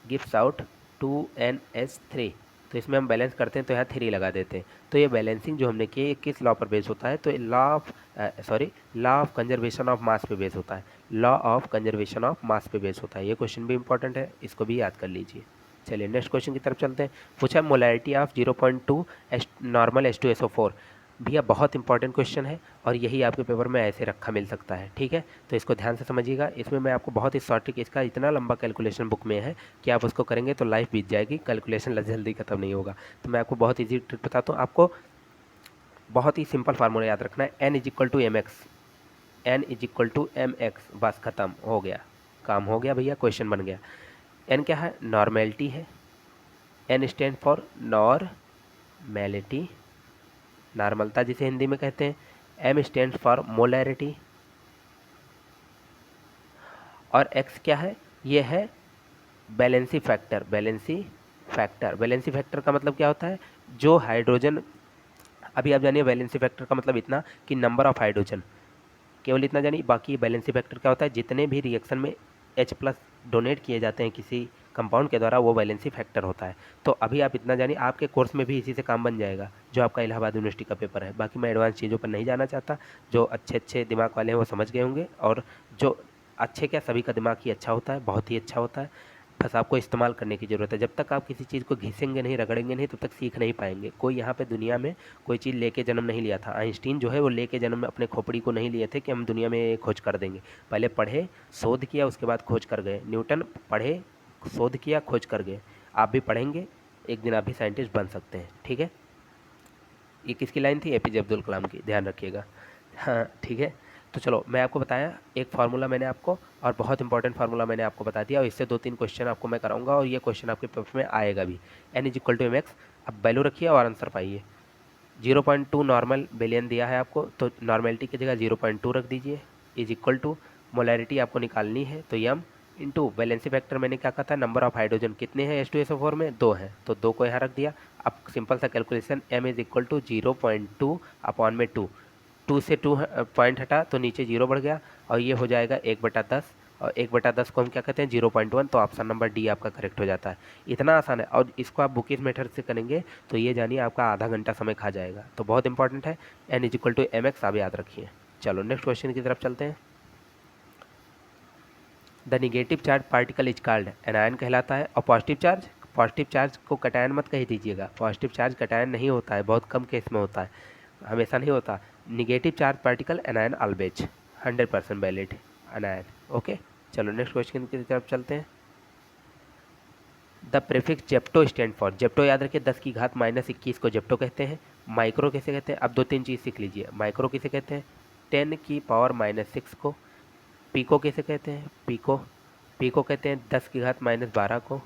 gives out 2NH3, तो इसमें हम बैलेंस करते हैं तो यहाँ 3 लगा देते हैं। तो ये बैलेंसिंग जो हमने की है किस लॉ पर बेस होता है? तो law of conservation of mass पे बेस होता है, law of conservation of mass पे बेस होता है। ये क्वेश्चन भी इंपॉर्टेंट है, इसको भी याद कर लीजिए। चलिए नेक्स्ट क्वेश्चन की तरफ चलते हैं। पूछा मोलैरिटी ऑफ 0.2 नॉर्मल H2SO4, भैया बहुत इंपॉर्टेंट क्वेश्चन है और यही आपके पेपर में ऐसे रखा मिल सकता है, ठीक है, तो इसको ध्यान से समझिएगा। इसमें मैं आपको बहुत ही शॉर्ट ट्रिक, इसका इतना लंबा कैलकुलेशन बुक में है कि आप उसको करेंगे तो लाइफ बीत जाएगी, कैलकुलेशन जल्दी खत्म नहीं होगा। तो मैं आपको बहुत ईजी ट्रिक बताता हूँ, आपको बहुत ही सिंपल फार्मूला याद रखना है, N = mx, बस खत्म हो गया, काम हो गया भैया, क्वेश्चन बन गया। N क्या है? नॉर्मेलिटी है, N स्टैंड फॉर नॉर्मेलिटी, नॉर्मलता जिसे हिंदी में कहते हैं। M स्टैंड फॉर मोलैरिटी, और X क्या है? ये है बैलेंसी फैक्टर, बैलेंसी फैक्टर का मतलब क्या होता है? जो हाइड्रोजन, अभी आप जानिए बैलेंसी फैक्टर का मतलब इतना कि नंबर ऑफ हाइड्रोजन, केवल इतना जानिए, बाकी बैलेंसी फैक्टर क्या होता है? जितने भी रिएक्शन में H+ डोनेट किए जाते हैं किसी कंपाउंड के द्वारा वो वैलेंसी फैक्टर होता है। तो अभी आप इतना जानिए, आपके कोर्स में भी इसी से काम बन जाएगा जो आपका इलाहाबाद यूनिवर्सिटी का पेपर है। बाकी मैं एडवांस चीज़ों पर नहीं जाना चाहता, जो अच्छे दिमाग वाले हैं वो समझ गए होंगे, और जो अच्छे क्या, सभी का दिमाग ही अच्छा होता है, बहुत ही अच्छा होता है, बस आपको इस्तेमाल करने की ज़रूरत है। जब तक आप किसी चीज़ को घिसेंगे नहीं, रगड़ेंगे नहीं, तब तक सीख नहीं पाएंगे। कोई यहाँ पे दुनिया में कोई चीज़ लेके जन्म नहीं लिया था। आइंस्टीन जो है वो लेके जन्म में अपने खोपड़ी को नहीं लिए थे कि हम दुनिया में खोज कर देंगे। पहले पढ़े, शोध किया, उसके बाद खोज कर गए। न्यूटन पढ़े, शोध किया, खोज कर गए। आप भी पढ़ेंगे, एक दिन आप भी साइंटिस्ट बन सकते हैं। ठीक है, ये किसकी लाइन थी? एपीजे अब्दुल कलाम की, ध्यान रखिएगा। हाँ ठीक है, तो चलो मैं आपको बताया एक फार्मूला मैंने आपको, और बहुत इंपॉर्टेंट फार्मूला मैंने आपको बता दिया, और इससे 2-3 क्वेश्चन आपको मैं कराऊंगा, और ये क्वेश्चन आपके पेपर में आएगा भी। N is equal to m x, अब वैल्यू रखिए और आंसर पाइए। 0.2 नॉर्मल बिलियन दिया है आपको, तो नॉर्मेलिटी की जगह 0.2 रख दीजिए। इज इक्वल टू मोलैरिटी आपको निकालनी है, तो यम इंटू वैलेंसी फैक्टर मैंने क्या कहा था, नंबर ऑफ हाइड्रोजन कितने हैं H2SO4 में, 2 हैं, तो 2 को यहाँ रख दिया। अब सिंपल सा calculation, m is equal to 0.2 upon में 2, 2 से 2 पॉइंट हटा तो नीचे 0 बढ़ गया, और ये हो जाएगा 1/10, और 1/10 को हम क्या कहते हैं, 0.1, तो ऑप्शन नंबर डी आपका करेक्ट हो जाता है। इतना आसान है, और इसको आप बुकिश मेथड से करेंगे तो ये जानिए आपका आधा घंटा समय खा जाएगा। तो बहुत इंपॉर्टेंट है, n is equal to m x, आप याद रखिए। चलो नेक्स्ट क्वेश्चन की तरफ चलते हैं। The negative charge particle is called anion कहलाता है, और पॉजिटिव चार्ज को कटायन मत कह दीजिएगा, पॉजिटिव चार्ज कटायन नहीं होता है, बहुत कम केस में होता है, हमेशा नहीं होता। Negative charge particle anion always, 100% valid anion. Okay, चलो नेक्स्ट क्वेश्चन की तरफ चलते हैं। The prefix Zepto stand for, Zepto याद रखिए 10⁻21 को जेप्टो कहते हैं। माइक्रो किसे कहते हैं, अब 2-3 चीज़ सीख लीजिए। माइक्रो किसे कहते हैं, 10⁻⁻6 को। पीको किसे कहते हैं, पीको कहते हैं 10⁻12 को।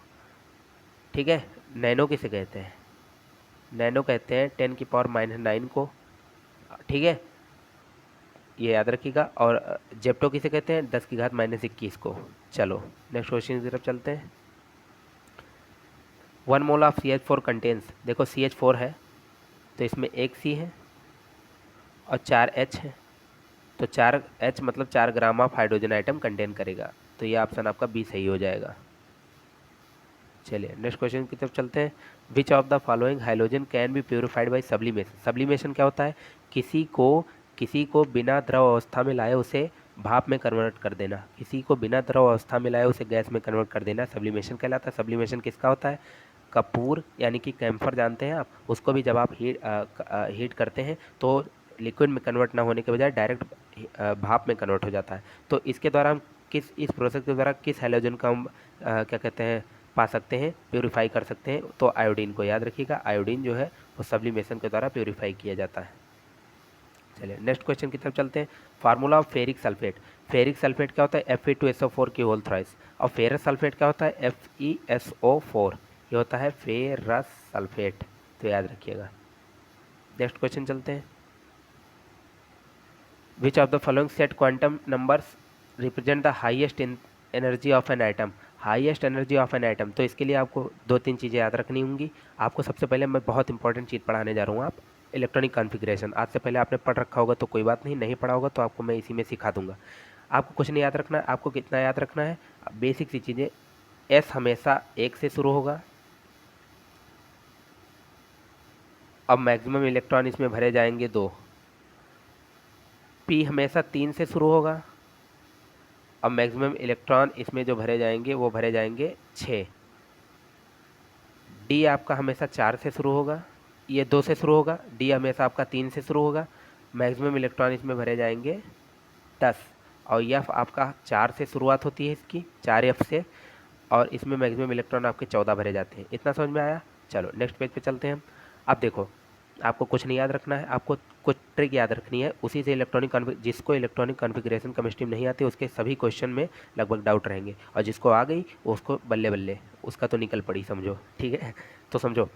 ठीक है, नैनो किसे कहते हैं, नैनो कहते हैं 10⁻9 को। ठीक है, ये याद रखिएगा। और जेप्टो किसे कहते हैं, 10⁻21 को। चलो नेक्स्ट क्वेश्चन की तरफ चलते हैं। 1 मोल ऑफ CH4 कंटेन्स, देखो CH4 है तो इसमें एक C है और 4 H है, तो 4 H मतलब 4 gram of hydrogen atom contain करेगा, तो ये ऑप्शन आपका बी सही हो जाएगा। चलिए नेक्स्ट क्वेश्चन की तरफ चलते हैं। विच of the following hydrogen can be purified by sublimation, sublimation क्या होता है, किसी को बिना द्रव अवस्था में लाए उसे भाप में कन्वर्ट कर देना, किसी को बिना द्रव अवस्था में लाए उसे गैस में कन्वर्ट कर देना, सब्लिमेशन कहलाता है। सब्लिमेशन किसका होता है, कपूर यानी कि कैम्फर जानते हैं आप, उसको भी जब आप हीट करते हैं तो लिक्विड में कन्वर्ट ना होने के बजाय डायरेक्ट भाप में कन्वर्ट हो जाता है। तो इसके द्वारा हम इस प्रोसेस के द्वारा किस हैलोजन का हम क्या कहते हैं, पा सकते हैं, प्योरीफाई कर सकते हैं, तो आयोडीन को याद रखिएगा। आयोडीन जो है वो सब्लिमेशन के द्वारा प्योरीफाई किया जाता है। चलिए नेक्स्ट क्वेश्चन की तरफ चलते हैं। Formula of ferric sulphate, ferric sulphate क्या होता है, Fe2SO4 की होल थ्राइस, और फेरस सल्फेट क्या होता है, FeSO4, ये होता है फेरस सल्फेट, तो याद रखिएगा। नेक्स्ट क्वेश्चन चलते हैं। विच of the following set quantum numbers represent the highest energy of an item, highest energy of an item, तो इसके लिए आपको 2-3 चीज़ें याद रखनी होंगी। आपको सबसे पहले मैं बहुत इंपॉर्टेंट चीज़ पढ़ाने जा रहा हूँ, आप इलेक्ट्रॉनिक कॉन्फ़िगरेशन, आज से पहले आपने पढ़ रखा होगा तो कोई बात नहीं, नहीं पढ़ा होगा तो आपको मैं इसी में सिखा दूंगा। आपको कुछ नहीं याद रखना है, आपको कितना याद रखना है, बेसिक सी चीज़ें। एस हमेशा 1 से शुरू होगा, अब मैक्सिमम इलेक्ट्रॉन इसमें भरे जाएंगे 2। पी हमेशा 3 से शुरू होगा, अब मैक्सिमम इलेक्ट्रॉन इसमें जो भरे जाएंगे वो भरे जाएंगे 6। डी आपका हमेशा 4 से शुरू होगा, ये 2 से शुरू होगा, डी हमेशा आपका 3 से शुरू होगा, मैक्सिमम इलेक्ट्रॉन इसमें भरे जाएंगे 10। और एफ आपका 4 से शुरुआत होती है इसकी, 4F से, और इसमें मैक्सिमम इलेक्ट्रॉन आपके 14 भरे जाते हैं। इतना समझ में आया। चलो नेक्स्ट पेज पे चलते हैं हम। अब देखो, आपको कुछ नहीं याद रखना है, आपको कुछ ट्रिक याद रखनी है, उसी से जिसको इलेक्ट्रॉनिक कॉन्फ़िगरेशन केमिस्ट्री में नहीं आती उसके सभी क्वेश्चन में लगभग डाउट रहेंगे, और जिसको आ गई उसको बल्ले बल्ले, उसका तो निकल पड़ी समझो। ठीक है, तो समझो,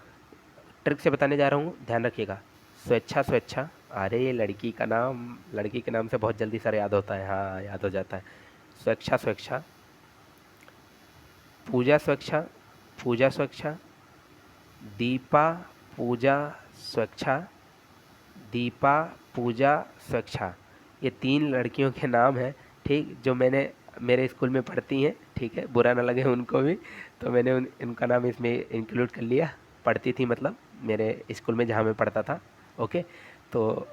ट्रिक से बताने जा रहा हूँ, ध्यान रखिएगा। स्वेच्छा, अरे ये लड़की के नाम से बहुत जल्दी सर याद होता है, हाँ याद हो जाता है। स्वेच्छा, पूजा स्वेच्छा, दीपा पूजा स्वेच्छा, दीपा पूजा स्वेच्छा, ये 3 लड़कियों के नाम हैं, ठीक, जो मैंने मेरे स्कूल में पढ़ती हैं, ठीक है, बुरा ना लगे उनको भी, तो मैंने उनका नाम इसमें इंक्लूड कर लिया। पढ़ती थी मतलब मेरे स्कूल में जहाँ मैं पढ़ता था। ओके, तो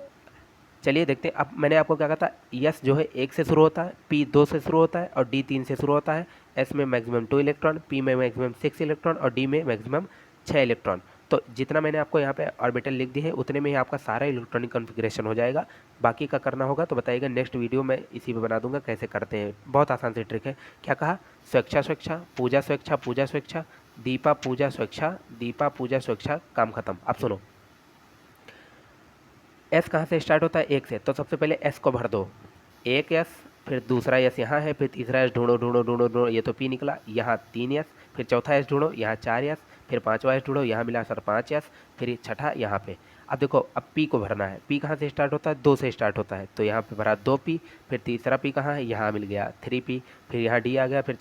चलिए देखते हैं। अब मैंने आपको क्या कहा था, यस जो है 1 से शुरू होता है, पी 2 से शुरू होता है और डी 3 से शुरू होता है। एस में मैक्सिमम 2 इलेक्ट्रॉन, पी में मैक्सिमम 6 इलेक्ट्रॉन और डी में मैक्सिमम 6 इलेक्ट्रॉन। तो जितना मैंने आपको यहाँ पे ऑर्बिटल लिख दी है उतने में ही आपका सारा इलेक्ट्रॉनिक कॉन्फ़िगरेशन हो जाएगा। बाकी का करना होगा तो बताइएगा, नेक्स्ट वीडियो में इसी पे बना दूंगा कैसे करते हैं। बहुत आसान सी ट्रिक है। क्या कहा, स्वेच्छा स्वेच्छा, पूजा स्वेच्छा, पूजा स्वेच्छा, दीपा पूजा स्वेच्छा, दीपा पूजा स्वेच्छा, काम खत्म। अब सुनो, एस कहाँ से स्टार्ट होता है, 1 से, तो सबसे पहले एस को भर दो, एक एस, फिर दूसरा एस यहाँ है, फिर तीसरा एस ढूंढो ढूंढो ढूंढो ढूंढो, ये तो पी निकला, यहाँ 3 एस, फिर चौथा एस ढूंढो, यहाँ 4 एस, फिर पाँचवा एस ढूंढो, यहाँ मिला सर 5 एस, फिर छठा यहाँ पे। अब देखो, अब पी को भरना है। पी कहाँ से स्टार्ट होता है, 2 से स्टार्ट होता है, तो यहाँ पे भरा 2 पी, फिर तीसरा पी कहाँ है, यहाँ मिल गया 3 पी, फिर यहाँ डी आ गया, फिर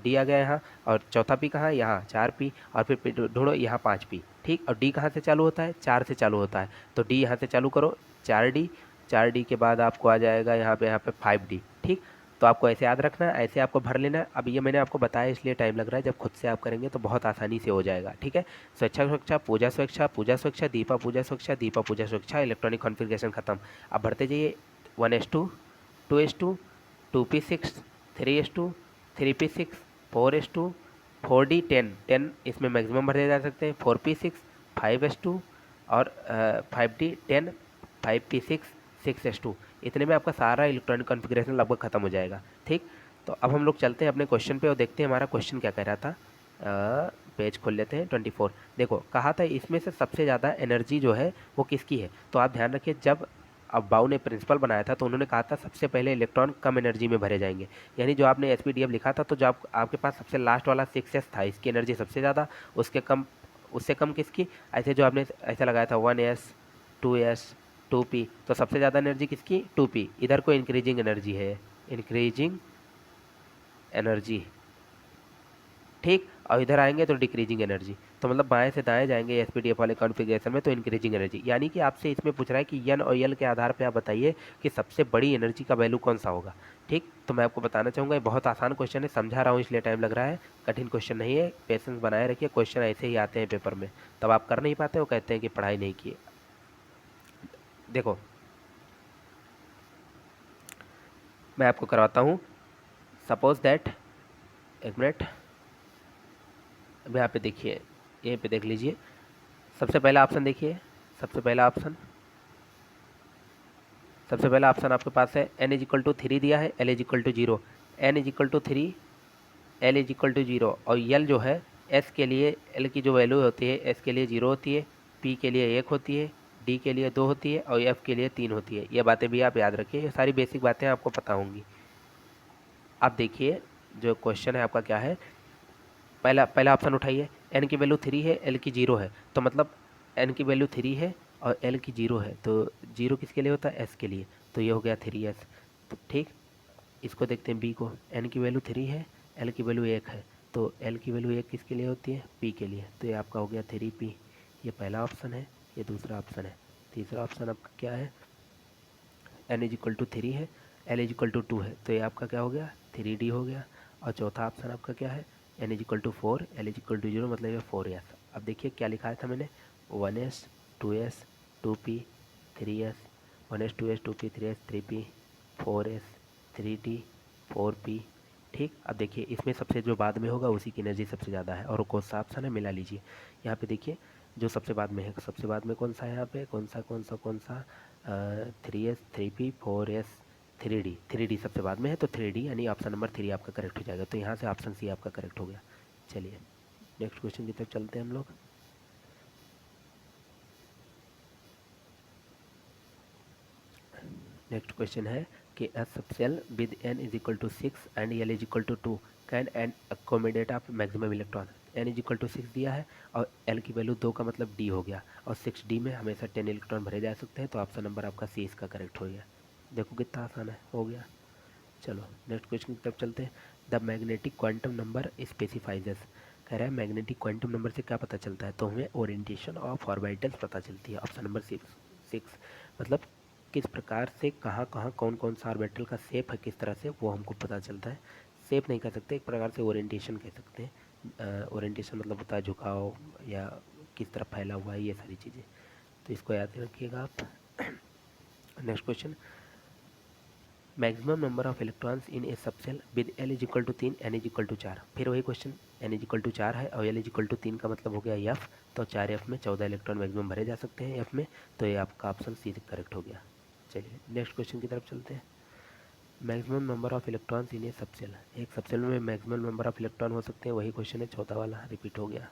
डी आ गया यहाँ, और चौथा पी कहाँ है, यहाँ 4 पी, और फिर ढूंढो यहाँ 5 पी। ठीक, और डी कहाँ से चालू होता है, 4 से चालू होता है, तो डी यहाँ से चालू करो, 4 डी, 4 डी के बाद आपको आ जाएगा यहाँ पे 5 डी। ठीक, तो आपको ऐसे याद रखना है, ऐसे आपको भर लेना है। अब ये मैंने आपको बताया इसलिए टाइम लग रहा है, जब खुद से आप करेंगे तो बहुत आसानी से हो जाएगा। ठीक है, स्वेच्छा स्वेच्छा, पूजा स्वेच्छा, पूजा स्वेच्छा, दीपा पूजा स्वेच्छा, दीपा पूजा स्वेच्छा, इलेक्ट्रॉनिक कॉन्फ़िगरेशन खत्म। अब भरते जाइए, 1s2, 2s2, 2p6, 3s2, 3p6, 4s2, 4d 10, 10 इसमें मैक्सिमम भरे जा सकते हैं, 4p6, 5s2 और 5d 10, 5p6, 6s2। इतने में आपका सारा इलेक्ट्रॉनिक कॉन्फ़िगरेशन लगभग ख़त्म हो जाएगा। ठीक, तो अब हम लोग चलते हैं अपने क्वेश्चन पे और देखते हैं हमारा क्वेश्चन क्या कह रहा था। पेज खोल लेते हैं 24। देखो, कहा था इसमें से सबसे ज़्यादा एनर्जी जो है वो किसकी है। तो आप ध्यान रखिए, जब अब बाउ ने प्रिंसिपल बनाया था तो उन्होंने कहा था सबसे पहले इलेक्ट्रॉन कम एनर्जी में भरे जाएंगे। यानी जो आपने एसपीडीएफ लिखा था, तो जो आपके पास सबसे लास्ट वाला 6s था, इसकी एनर्जी सबसे ज़्यादा, उसके कम, उससे कम किसकी। ऐसे जो आपने ऐसा लगाया था 1s, 2s, 2p, तो सबसे ज़्यादा एनर्जी किसकी, 2p। इधर को इंक्रीजिंग एनर्जी है, इंक्रीजिंग एनर्जी। ठीक, और इधर आएंगे तो डिक्रीजिंग एनर्जी। तो मतलब बाएं से दाएं जाएंगे एसपीडीएफ वाले कॉन्फ़िगरेशन में तो इंक्रीजिंग एनर्जी। यानी कि आपसे इसमें पूछ रहा है कि एन और एल के आधार पे आप बताइए कि सबसे बड़ी एनर्जी का वैल्यू कौन सा होगा। ठीक, तो मैं आपको बताना चाहूँगा, ये बहुत आसान क्वेश्चन है, समझा रहा हूँ इसलिए टाइम लग रहा है, कठिन क्वेश्चन नहीं है। पेशेंस बनाए रखिए, क्वेश्चन ऐसे ही आते हैं पेपर में, तब आप कर नहीं पाते हो, कहते हैं कि पढ़ाई नहीं की। देखो, मैं आपको करवाता हूँ। सपोज दैट, एक मिनट, अब यहाँ पे देखिए, यहीं पे देख लीजिए, सबसे पहला ऑप्शन देखिए, सबसे पहला ऑप्शन, सबसे पहला ऑप्शन आपके पास है n इज इक्वल टू 3 दिया है, l is equal to 0, n is equal to 3, l is equal to 0, और l जो है s के लिए, l की जो वैल्यू होती है s के लिए 0 होती है, p के लिए 1 होती है, d के लिए 2 होती है और f के लिए 3 होती है। ये बातें भी आप याद रखिए, ये सारी बेसिक बातें आपको पता होंगी। आप देखिए जो क्वेश्चन है आपका क्या है, पहला पहला ऑप्शन उठाइए, n की वैल्यू 3 है, l की 0 है, तो मतलब n की वैल्यू 3 है और l की 0 है, तो 0 किसके लिए होता है, s के लिए, तो ये हो गया 3s। तो ठीक, इसको देखते हैं b को, n की वैल्यू 3 है, l की वैल्यू 1 है, तो l की वैल्यू 1 किसके लिए होती है, p के लिए, तो ये आपका हो गया 3p। ये पहला ऑप्शन है, ये दूसरा ऑप्शन है। तीसरा ऑप्शन आपका क्या है, n इज इक्वल टू 3 है, l इज इक्वल टू 2 है, तो ये आपका क्या हो गया, 3d हो गया। और चौथा ऑप्शन आपका क्या है, n is equal to 4, l is equal to 0, मतलब ये 4s। अब देखिए क्या लिखा था मैंने, 1s, 2s, 2p, 3s, 1s, 2s, 2p, 3s, 3p, 4s, 3d, 4p। ठीक, अब देखिए इसमें सबसे जो बाद में होगा उसी की एनर्जी सबसे ज़्यादा है, और वो कौन सा ऑप्शन है, मिला लीजिए। यहाँ पे देखिए जो सबसे बाद में है, सबसे बाद में कौन सा है यहाँ पे, कौन सा कौन सा कौन सा, 3s, 3p, 4s, 3d, 3d सबसे बाद में है, तो 3d यानी ऑप्शन नंबर 3 आपका करेक्ट हो जाएगा। तो यहाँ से ऑप्शन सी आपका करेक्ट हो गया। चलिए नेक्स्ट क्वेश्चन की तरफ चलते हैं हम लोग। नेक्स्ट क्वेश्चन है कि a subcell with n is equal to 6 and l is equal to 2 can and accommodate of maximum electron। n is equal to 6 दिया है और l की वैल्यू 2 का मतलब d हो गया, और 6d में हमेशा 10 इलेक्ट्रॉन भरे जा सकते हैं, तो ऑप्शन नंबर आपका सी इसका करेक्ट हो गया। देखो कितना आसान है, हो गया। चलो नेक्स्ट क्वेश्चन की तरफ चलते हैं। द मैग्नेटिक क्वांटम नंबर स्पेसिफाइजेस, कह रहा है मैग्नेटिक क्वांटम नंबर से क्या पता चलता है, तो हमें ओरिएंटेशन ऑफ ऑर्बिटल्स पता चलती है। ऑप्शन नंबर 6, मतलब किस प्रकार से कहाँ कहाँ कौन कौन सा ऑर्बिटल का शेप है किस तरह से वो हमको पता चलता है। शेप नहीं कह सकते, एक प्रकार से ओरिएंटेशन कह सकते हैं। ओरिएंटेशन मतलब होता है झुकाव या किस तरफ फैला हुआ है, ये सारी चीज़ें, तो इसको याद रखिएगा आप। Next question, maximum number of electrons in a subshell with l is equal to 3 n is equal to 4। फिर वही question, n is equal to 4 है और एल इज इक्वल टू 3 का मतलब हो गया एफ, तो 4 एफ में 14 इलेक्ट्रॉन मैक्सिमम भरे जा सकते हैं एफ में, तो ये आपका ऑप्शन सी करेक्ट हो गया। चलिए नेक्स्ट क्वेश्चन की तरफ चलते हैं। Maximum number of electrons in a subshell, एक सबसेल में मैक्सिमम नंबर ऑफ इलेक्ट्रॉन हो सकते हैं, वही क्वेश्चन है, चौथा वाला रिपीट हो गया।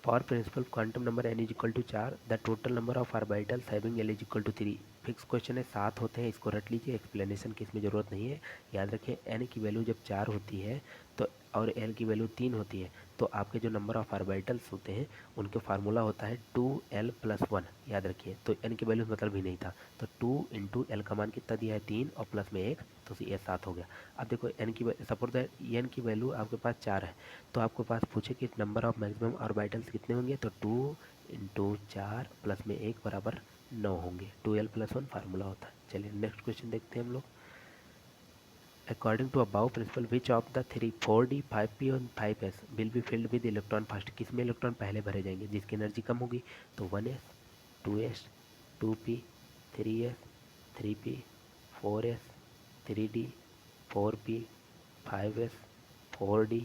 For principal quantum number n is equal to 4 the total number of orbitals having l is equal to 3। Fix question है, 7 होते हैं, इसको रट लीजिए, एक्सप्लेनेशन की इसमें ज़रूरत नहीं है। याद रखें n की वैल्यू जब 4 होती है तो और l की वैल्यू 3 होती है, तो आपके जो नंबर ऑफ ऑर्बिटल्स होते हैं उनके फार्मूला होता है 2l+1। याद रखिए, तो n की वैल्यू मतलब ही नहीं था, तो 2 इंटू एल का मान कितना दिया है 3 और प्लस में 1, तो ये 7 हो गया। अब देखो n की सपोज दैट n की वैल्यू आपके पास 4 है, तो आपके पास पूछे कि नंबर ऑफ मैक्सिमम ऑर्बिटल्स कितने होंगे, तो 2 इंटू 4 प्लस में 1 बराबर 9 होंगे, 2l+1 फार्मूला होता है। चलिए नेक्स्ट क्वेश्चन देखते हैं हम लोग। According to Aufbau principle which of the three 4d 5p और 5s will be filled with electron first, किस में इलेक्ट्रॉन पहले भरे जाएंगे, जिसकी एनर्जी कम होगी, तो 1s 2s 2p 3s 3p 4s 3d 4p 5s 4d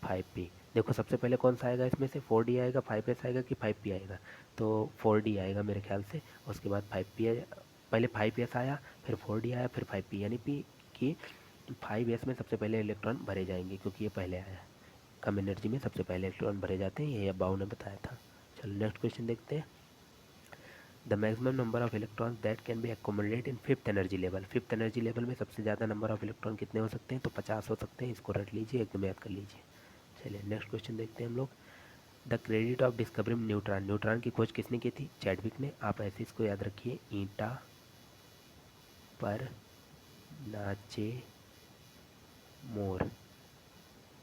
5p। देखो सबसे पहले कौन सा आएगा इसमें से, 4d आएगा, 5s आएगा कि 5p आएगा, तो 4d आएगा मेरे ख्याल से, उसके बाद 5p आया, पहले 5s आया फिर 4d आया फिर 5p, यानी कि 5s में सबसे पहले इलेक्ट्रॉन भरे जाएंगे क्योंकि ये पहले आया है, कम एनर्जी में सबसे पहले इलेक्ट्रॉन भरे जाते हैं, ये अबाउ ने बताया था। चलो नेक्स्ट क्वेश्चन देखते हैं। The maximum number of electrons that can be accommodate in fifth energy level, fifth energy level में सबसे ज़्यादा नंबर ऑफ इलेक्ट्रॉन कितने हो सकते हैं, तो 50 हो सकते हैं, इसको रट लीजिए, एकदम याद कर लीजिए। चलिए नेक्स्ट क्वेश्चन देखते हैं हम लोग। The credit of discovering neutron, neutron की खोज किसने की थी, चैडविक ने। आप ऐसे इसको याद रखिए, ईंटा पर नाचे मोर,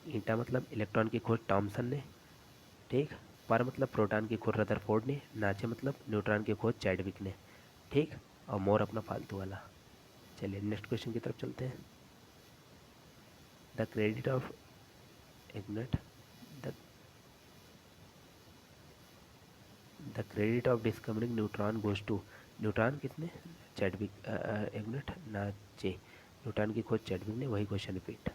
ईंटा मतलब इलेक्ट्रॉन की खोज टॉमसन ने, ठीक, पर मतलब प्रोटॉन की खोज रदरफोर्ड ने, नाचे मतलब न्यूट्रॉन की खोज चैडविक ने, ठीक, और मोर अपना फालतू वाला। चलिए नेक्स्ट क्वेश्चन की तरफ चलते हैं। द क्रेडिट ऑफ, एक मिनट, the the credit of discovering neutron goes to, neutron किसने, चैडविक, एक मिनट, नाचे, न्यूट्रॉन की खोज चैडविक ने, वही question repeat.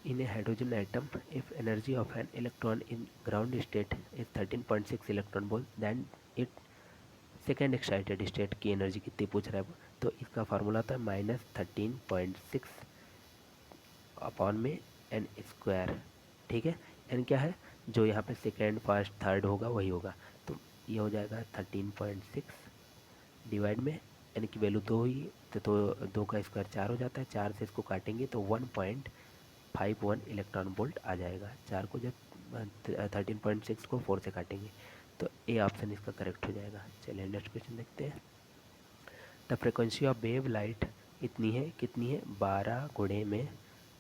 In a hydrogen atom, if energy of an electron in ground state is 13.6 electron volt, then it second excited state की energy कितनी पूछ रहा है, तो इसका फार्मूला था -13.6 अपॉन में एन स्क्वायर, ठीक है। एन क्या है, जो यहाँ पे सेकेंड फर्स्ट थर्ड होगा वही होगा, तो ये हो जाएगा 13.6 डिवाइड में एन की वैल्यू 2 ही, तो 2 का स्क्वायर 4 हो जाता है, 4 से इसको काटेंगे तो 1.51 इलेक्ट्रॉन वोल्ट आ जाएगा। 4 को जब 13.6 को 4 से काटेंगे तो ए ऑप्शन इसका करेक्ट हो जाएगा। चलिए नेक्स्ट क्वेश्चन देखते हैं। The frequency of wave light इतनी है, कितनी है, 12 गुणे में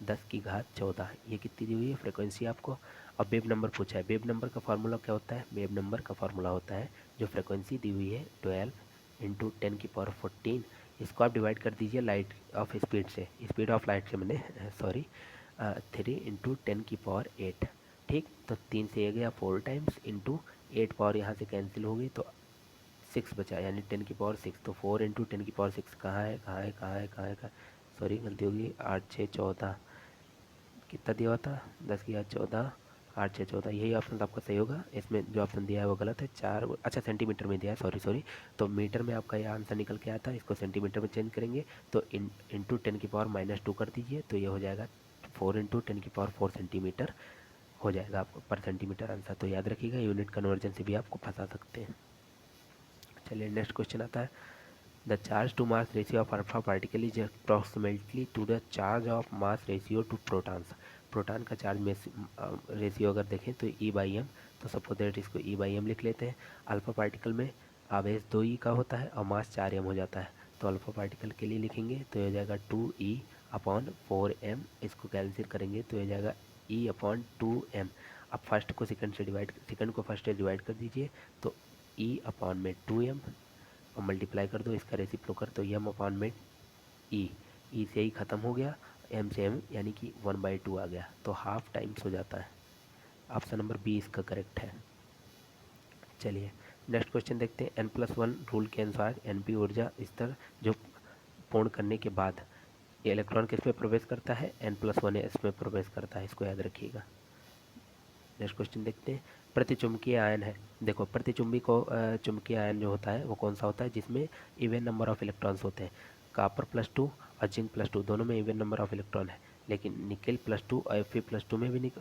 10 की घात 14, ये कितनी दी हुई है फ्रिक्वेंसी आपको। अब वेव नंबर पूछा है, वेव नंबर का फार्मूला क्या होता है, वेव नंबर का फार्मूला होता है, जो फ्रिक्वेंसी दी हुई है 12 इंटू 10⁻14, इसको आप डिवाइड कर दीजिए लाइट ऑफ स्पीड से, स्पीड ऑफ लाइट से मैंने सॉरी 3 इंटू 10⁸, ठीक, तो 3 से ये गया 4 टाइम्स इंटू 8 पावर यहाँ से कैंसिल हो गई तो 6 बचा, यानी 10⁶, तो 4 इंटू 10⁶ कहाँ है कहाँ है कहाँ है कहाँ है कहाँ, सॉरी गलती होगी, 8 6 14, कितना दिया हुआ था 10 की घात 14, 8 6 14, यही ऑप्शन आपका सही होगा। इसमें जो ऑप्शन दिया है वो गलत है, 4, अच्छा सेंटीमीटर में दिया है, सॉरी सॉरी, तो मीटर में आपका ये आंसर निकल के आया था, इसको सेंटीमीटर में चेंज करेंगे तो इंटू 10⁻⁻2 कर दीजिए, तो ये हो जाएगा 4 इंटू 10⁻4 सेंटीमीटर हो जाएगा आपको पर सेंटीमीटर आंसर। तो याद रखिएगा, यूनिट कन्वर्जन से भी आपको फंसा सकते हैं। चलिए नेक्स्ट क्वेश्चन आता है। The charge to mass ratio of alpha particle is approximately to the charge of mass ratio to protons, proton का चार्ज में रेशियो अगर देखें तो E/m, तो सपोज दैट इसको E/m लिख लेते हैं। अल्फा पार्टिकल में आवेश 2e का होता है और मास 4m हो जाता है, तो अल्फा पार्टिकल के लिए लिखेंगे तो ये हो जाएगा 2e/4m, इसको कैंसिल करेंगे तो ये जाएगा E/2m। अब फर्स्ट को सेकंड से डिवाइड, सेकंड को फर्स्ट से डिवाइड कर दीजिए तो ई अपॉन में 2m और मल्टीप्लाई कर दो, इसका रेसिप्रोकल तो m अपॉन में ई से ही ख़त्म हो गया, m से m यानी कि 1/2 आ गया, तो हाफ टाइम्स हो जाता है। ऑप्शन नंबर बी इसका करेक्ट है। चलिए नेक्स्ट क्वेश्चन देखते हैं। n+1 रूल के अनुसार np ऊर्जा स्तर जो पूर्ण करने के बाद ये इलेक्ट्रॉन किस में प्रवेश करता है, n+1 इसमें प्रवेश करता है, इसको याद रखिएगा। नेक्स्ट क्वेश्चन देखते हैं। प्रतिचुंबकीय आयन है, देखो प्रतिचुंबी को चुंबकीय आयन जो होता है वो कौन सा होता है, जिसमें इवन नंबर ऑफ इलेक्ट्रॉन्स होते हैं। कॉपर +2 और जिंक +2 दोनों में इवन नंबर ऑफ इलेक्ट्रॉन है, लेकिन निकेल +2 और Fe+2 में भी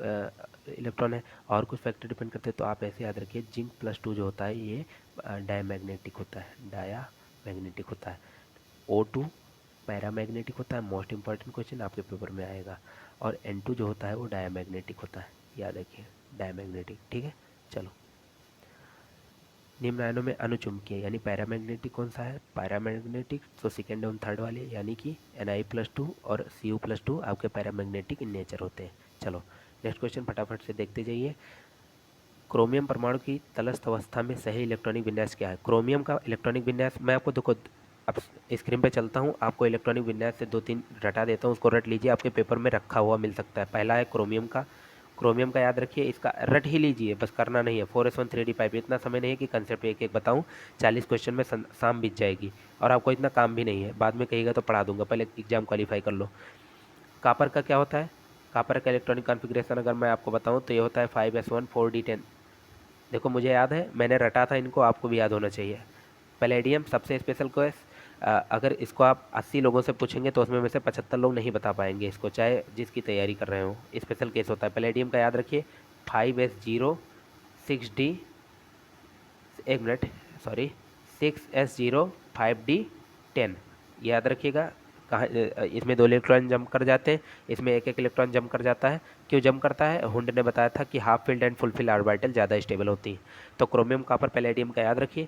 इलेक्ट्रॉन है, और कुछ फैक्टर डिपेंड करते हैं। तो आप ऐसे याद रखिए, जिंक +2 जो होता है ये डायमैग्नेटिक होता है, डायामैग्नेटिक होता है। O2 पैरामैग्नेटिक होता है, मोस्ट इंपॉर्टेंट क्वेश्चन आपके पेपर में आएगा। और N2 जो होता है वो डायमैग्नेटिक होता है, याद रखिए डायमैग्नेटिक, ठीक है। चलो निम्न आयनों में अनुचुंबकीय यानी पैरामैग्नेटिक कौन सा है, पैरामैग्नेटिक, तो सेकेंड एवं थर्ड वाले यानी कि Ni+2 और Cu+2 आपके पैरामैग्नेटिक इन नेचर होते हैं। चलो नेक्स्ट क्वेश्चन फटाफट से देखते जाइए। क्रोमियम परमाणु की तटस्थ अवस्था में सही इलेक्ट्रॉनिक विन्यास क्या है। क्रोमियम का इलेक्ट्रॉनिक विन्यास मैं आपको देखो, अब स्क्रीन पे चलता हूँ, आपको इलेक्ट्रॉनिक विन्यास से 2-3 रटा देता हूँ, उसको रट लीजिए, आपके पेपर में रखा हुआ मिल सकता है। पहला है क्रोमियम का याद रखिए, इसका रट ही लीजिए, बस करना नहीं है। 4s1 3d पाइप, इतना समय नहीं है कि कंसेप्ट एक एक बताऊँ, 40 क्वेश्चन में शाम बीत जाएगी और आपको इतना काम भी नहीं है, बाद में कहिएगा तो पढ़ा दूंगा, पहले एग्जाम क्वालिफाई कर लो। कापर का क्या होता है, कापर का इलेक्ट्रॉनिक कॉन्फ़िगरेशन अगर मैं आपको बताऊँ तो ये होता है 5s1 4d10। देखो मुझे याद है, मैंने रटा था इनको, आपको भी याद होना चाहिए। पैलेडियम सबसे स्पेशल केस, अगर इसको आप 80 लोगों से पूछेंगे तो उसमें में से 75 लोग नहीं बता पाएंगे इसको, चाहे जिसकी तैयारी कर रहे हो, स्पेशल केस होता है। पैलेडियम का याद रखिए 5s0 6d, एक मिनट सॉरी, 6s0 5d10, याद रखिएगा। कहाँ इसमें 2 इलेक्ट्रॉन जम कर जाते हैं, इसमें एक एक इलेक्ट्रॉन जम कर जाता है। क्यों जम करता है, हुंड ने बताया था कि half field and full filled orbital ज़्यादा स्टेबल होती हैं। तो क्रोमियम कॉपर पैलेडियम का याद रखिए।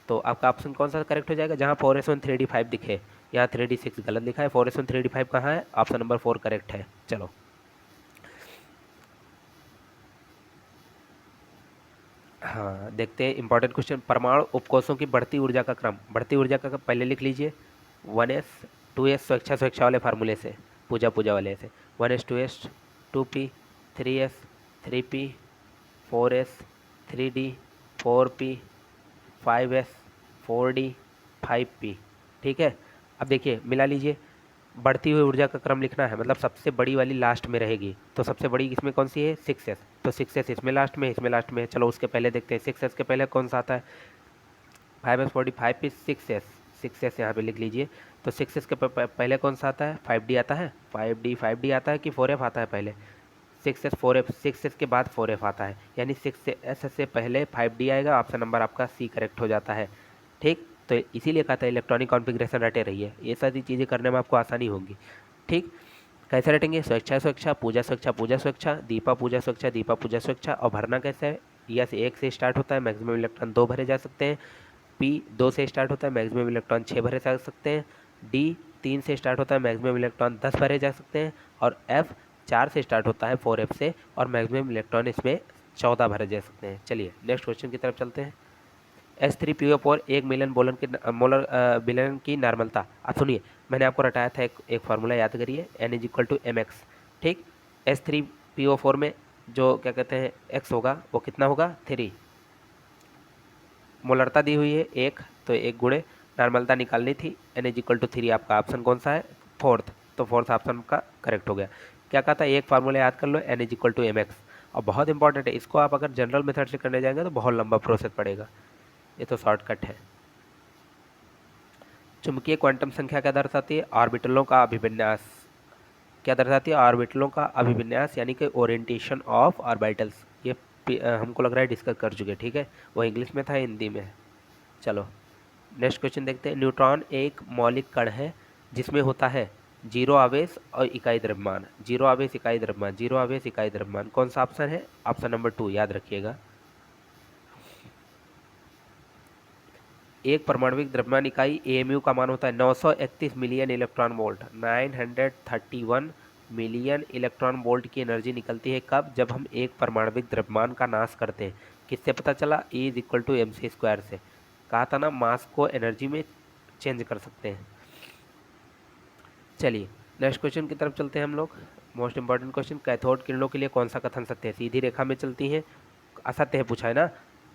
तो आपका ऑप्शन कौन सा करेक्ट हो जाएगा, जहाँ 4s1 3d5 दिखे, यहाँ 3d6 गलत लिखा है, 4s1 3d5 कहाँ है, ऑप्शन नंबर 4 करेक्ट है। चलो हाँ देखते हैं इंपॉर्टेंट क्वेश्चन। परमाणु उपकोषों की बढ़ती ऊर्जा का क्रम, बढ़ती ऊर्जा का पहले लिख लीजिए 1s 2s, स्वेच्छा वाले फार्मूले से, पूजा वाले से, 1s 2s 2p 3s 3p 4s 3d 4p 5s 4d 5p, ठीक है। अब देखिए मिला लीजिए, बढ़ती हुई ऊर्जा का क्रम लिखना है, मतलब सबसे बड़ी वाली लास्ट में रहेगी, तो सबसे बड़ी इसमें कौन सी है 6s, तो 6s इसमें लास्ट में, इसमें लास्ट में है। चलो उसके पहले देखते हैं 6s के पहले कौन सा आता है, 5s45 पे 6s यहाँ पे लिख लीजिए। तो 6s के पहले कौन सा आता है, 5d आता है, 5d आता है कि 4f आता है पहले, 6s 4f, 6s के बाद 4f आता है, यानी 6s से पहले 5d आएगा, ऑप्शन नंबर आपका सी करेक्ट हो जाता है, ठीक। तो इसीलिए कहता है इलेक्ट्रॉनिक कॉन्फ़िगरेशन रटे रहिए, ये सारी चीज़ें करने में आपको आसानी होगी, ठीक। कैसे रटेंगे, स्वेच्छा पूजा स्वेच्छा, दीपा पूजा स्वेच्छा, और भरना कैसे है, यस 1 से स्टार्ट होता है, मैक्सिमम इलेक्ट्रॉन 2 भरे जा सकते हैं। पी 2 से स्टार्ट होता है, मैक्सिमम इलेक्ट्रॉन 6 भरे जा सकते हैं। डी 3 से स्टार्ट होता है, मैक्सिमम इलेक्ट्रॉन 10 भरे जा सकते हैं। और एफ 4 से स्टार्ट होता है 4f से, और मैक्सिमम इलेक्ट्रॉन इसमें 14 भरे जा सकते हैं। चलिए नेक्स्ट क्वेश्चन की तरफ चलते हैं। H3PO4 1 मिलियन मोलर बिलियन की नॉर्मलता, आप सुनिए, मैंने आपको रटाया था एक फार्मूला याद करिए, N=mx, ठीक। H3PO4 में जो क्या कहते हैं x होगा वो कितना होगा 3, मोलरता दी हुई है 1, तो 1 गुणे नॉर्मलता निकालनी थी, N=3, आपका ऑप्शन कौन सा है फोर्थ, तो फोर्थ ऑप्शन का करेक्ट हो गया। क्या कहा था, एक फार्मूला याद कर लो, N=mx, और बहुत इंपॉर्टेंट है, इसको आप अगर जनरल मेथड से करने जाएंगे तो बहुत लंबा प्रोसेस पड़ेगा, ये तो शॉर्टकट है। चुंबकीय क्वांटम संख्या क्या दर्शाती है, ऑर्बिटलों का अभिविन्यास, क्या दर्शाती है, ऑर्बिटलों का अभिविन्यास यानी कि ओरिएंटेशन ऑफ ऑर्बिटल्स, ये हमको लग रहा है डिस्कस कर चुके, ठीक है, वो इंग्लिश में था हिंदी में। चलो नेक्स्ट क्वेश्चन देखते हैं। न्यूट्रॉन एक मौलिक कण है जिसमें होता है 0 आवेश और इकाई द्रव्यमान, 0 आवेश इकाई द्रव्यमान, 0 आवेश इकाई द्रव्यमान, कौन सा ऑप्शन है, ऑप्शन नंबर 2 याद रखिएगा। एक परमाणविक द्रव्यमान इकाई AMU का मान होता है 931 million electron volt, 931 million electron volt की एनर्जी निकलती है कब, जब हम एक परमाणविक द्रव्यमान का नाश करते हैं। किससे पता चला? E is equal to mc² से। कहा था ना मास को एनर्जी में चेंज कर सकते हैं। चलिए नेक्स्ट क्वेश्चन की तरफ चलते हैं हम लोग। मोस्ट इंपॉर्टेंट क्वेश्चन, कैथोड किरणों के लिए कौन सा कथन सत्य है? सीधी रेखा में चलती हैं, असत्य है पूछा है ना।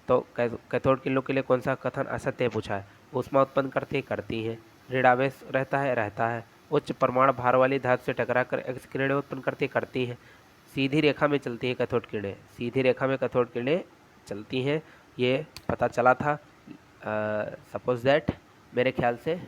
तो कैथोड किरणों के लिए कौन सा कथन असत्य है पूछा है। ऊष्मा उत्पन्न करती हैं, ऋणावेश रहता है, उच्च परमाणु भार वाली धातु से टकराकर एक्स किरणें उत्पन्न करती हैं, सीधी रेखा में चलती है कैथोड किरणें, सीधी रेखा में कैथोड किरणें चलती हैं, ये पता चला था सपोज दैट मेरे ख्याल से।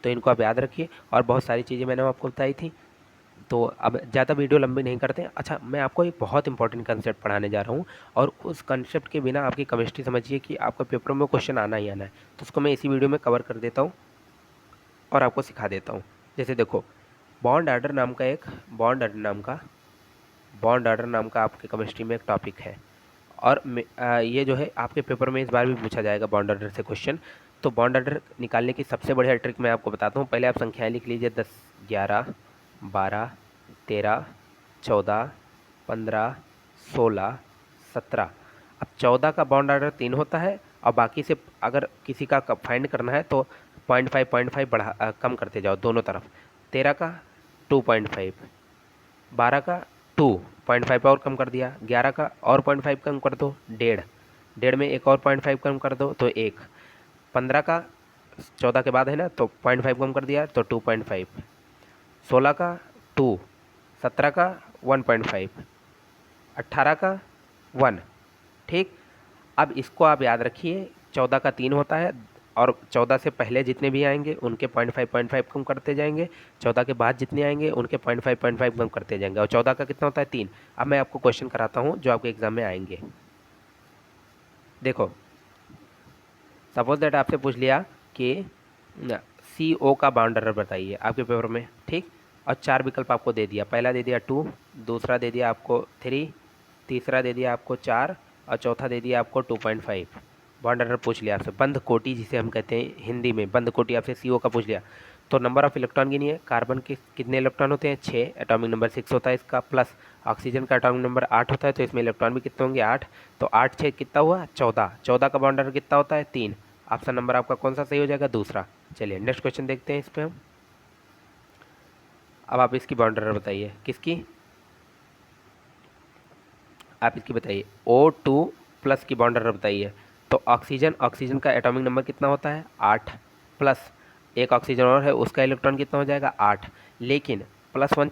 तो इनको आप याद रखिए, और बहुत सारी चीज़ें मैंने आपको बताई थी। तो अब ज़्यादा वीडियो लंबी नहीं करते। अच्छा, मैं आपको एक बहुत इंपॉर्टेंट कंसेप्ट पढ़ाने जा रहा हूँ, और उस कंसेप्ट के बिना आपकी केमिस्ट्री समझिए कि आपका पेपर में क्वेश्चन आना ही आना है। तो उसको मैं इसी वीडियो में कवर कर देता हूँ और आपको सिखा देता हूँ। जैसे देखो, बॉन्ड ऑर्डर नाम का आपके केमिस्ट्री में एक टॉपिक है, और ये जो है आपके पेपर में इस बार भी पूछा जाएगा बॉन्ड ऑर्डर से क्वेश्चन। तो बॉन्ड ऑर्डर निकालने की सबसे बढ़िया ट्रिक मैं आपको बताता हूँ। पहले आप संख्याएं लिख लीजिए, 10, 11, 12, 13, 14, 15, 16, 17। अब 14 का बॉन्ड ऑर्डर 3 होता है, और बाकी से अगर किसी का फाइंड करना है तो 0.5 कम करते जाओ दोनों तरफ। 13 का 2.5, 12 का 2.5 और कम कर दिया, 11 का और 0.5 कम कर दो, 1.5, 1.5 में एक और 0.5 कम कर दो तो 1, 15 का 14 के बाद है ना, तो 0.5 कम कर दिया तो 2.5, 16 का 2, 17 का 1.5, 18 का 1। ठीक, अब इसको आप याद रखिए, 14 का 3 होता है, और 14 से पहले जितने भी आएंगे उनके 0.5 कम करते जाएंगे, 14 के बाद जितने आएंगे उनके 0.5 कम करते जाएंगे, और 14 का कितना होता है? 3। अब मैं आपको क्वेश्चन कराता हूँ जो आपके एग्जाम में आएंगे। देखो, सपोज दैट आपसे पूछ लिया कि CO का बॉन्ड ऑर्डर बताइए आपके पेपर में, ठीक, और 4 विकल्प आपको दे दिया। पहला दे दिया 2, दूसरा दे दिया आपको 3, तीसरा दे दिया आपको 4, और चौथा दे दिया आपको 2.5। बॉन्ड ऑर्डर पूछ लिया आपसे, बंद कोटि जिसे हम कहते हैं हिंदी में, बंद कोटि आपसे CO का पूछ लिया। तो नंबर ऑफ इलेक्ट्रॉन गिनिए, कार्बन के कितने इलेक्ट्रॉन होते हैं? 6, एटॉमिक नंबर 6 होता है इसका, प्लस ऑक्सीजन का एटॉमिक नंबर 8 होता है, तो इसमें इलेक्ट्रॉन भी कितने होंगे? 8। तो 8 6 कितना हुआ? 14। 14 का बॉन्ड ऑर्डर कितना होता है? 3। ऑप्शन नंबर आपका कौन सा सही हो जाएगा? दूसरा। चलिए नेक्स्ट क्वेश्चन देखते हैं इस पर हम। अब आप इसकी बॉन्ड ऑर्डर बताइए, किसकी? आप इसकी बताइए, O2 प्लस की बॉन्ड ऑर्डर बताइए। तो ऑक्सीजन का एटॉमिक नंबर कितना होता है? 8, प्लस एक ऑक्सीजन और है, उसका इलेक्ट्रॉन कितना हो जाएगा? 8। लेकिन +1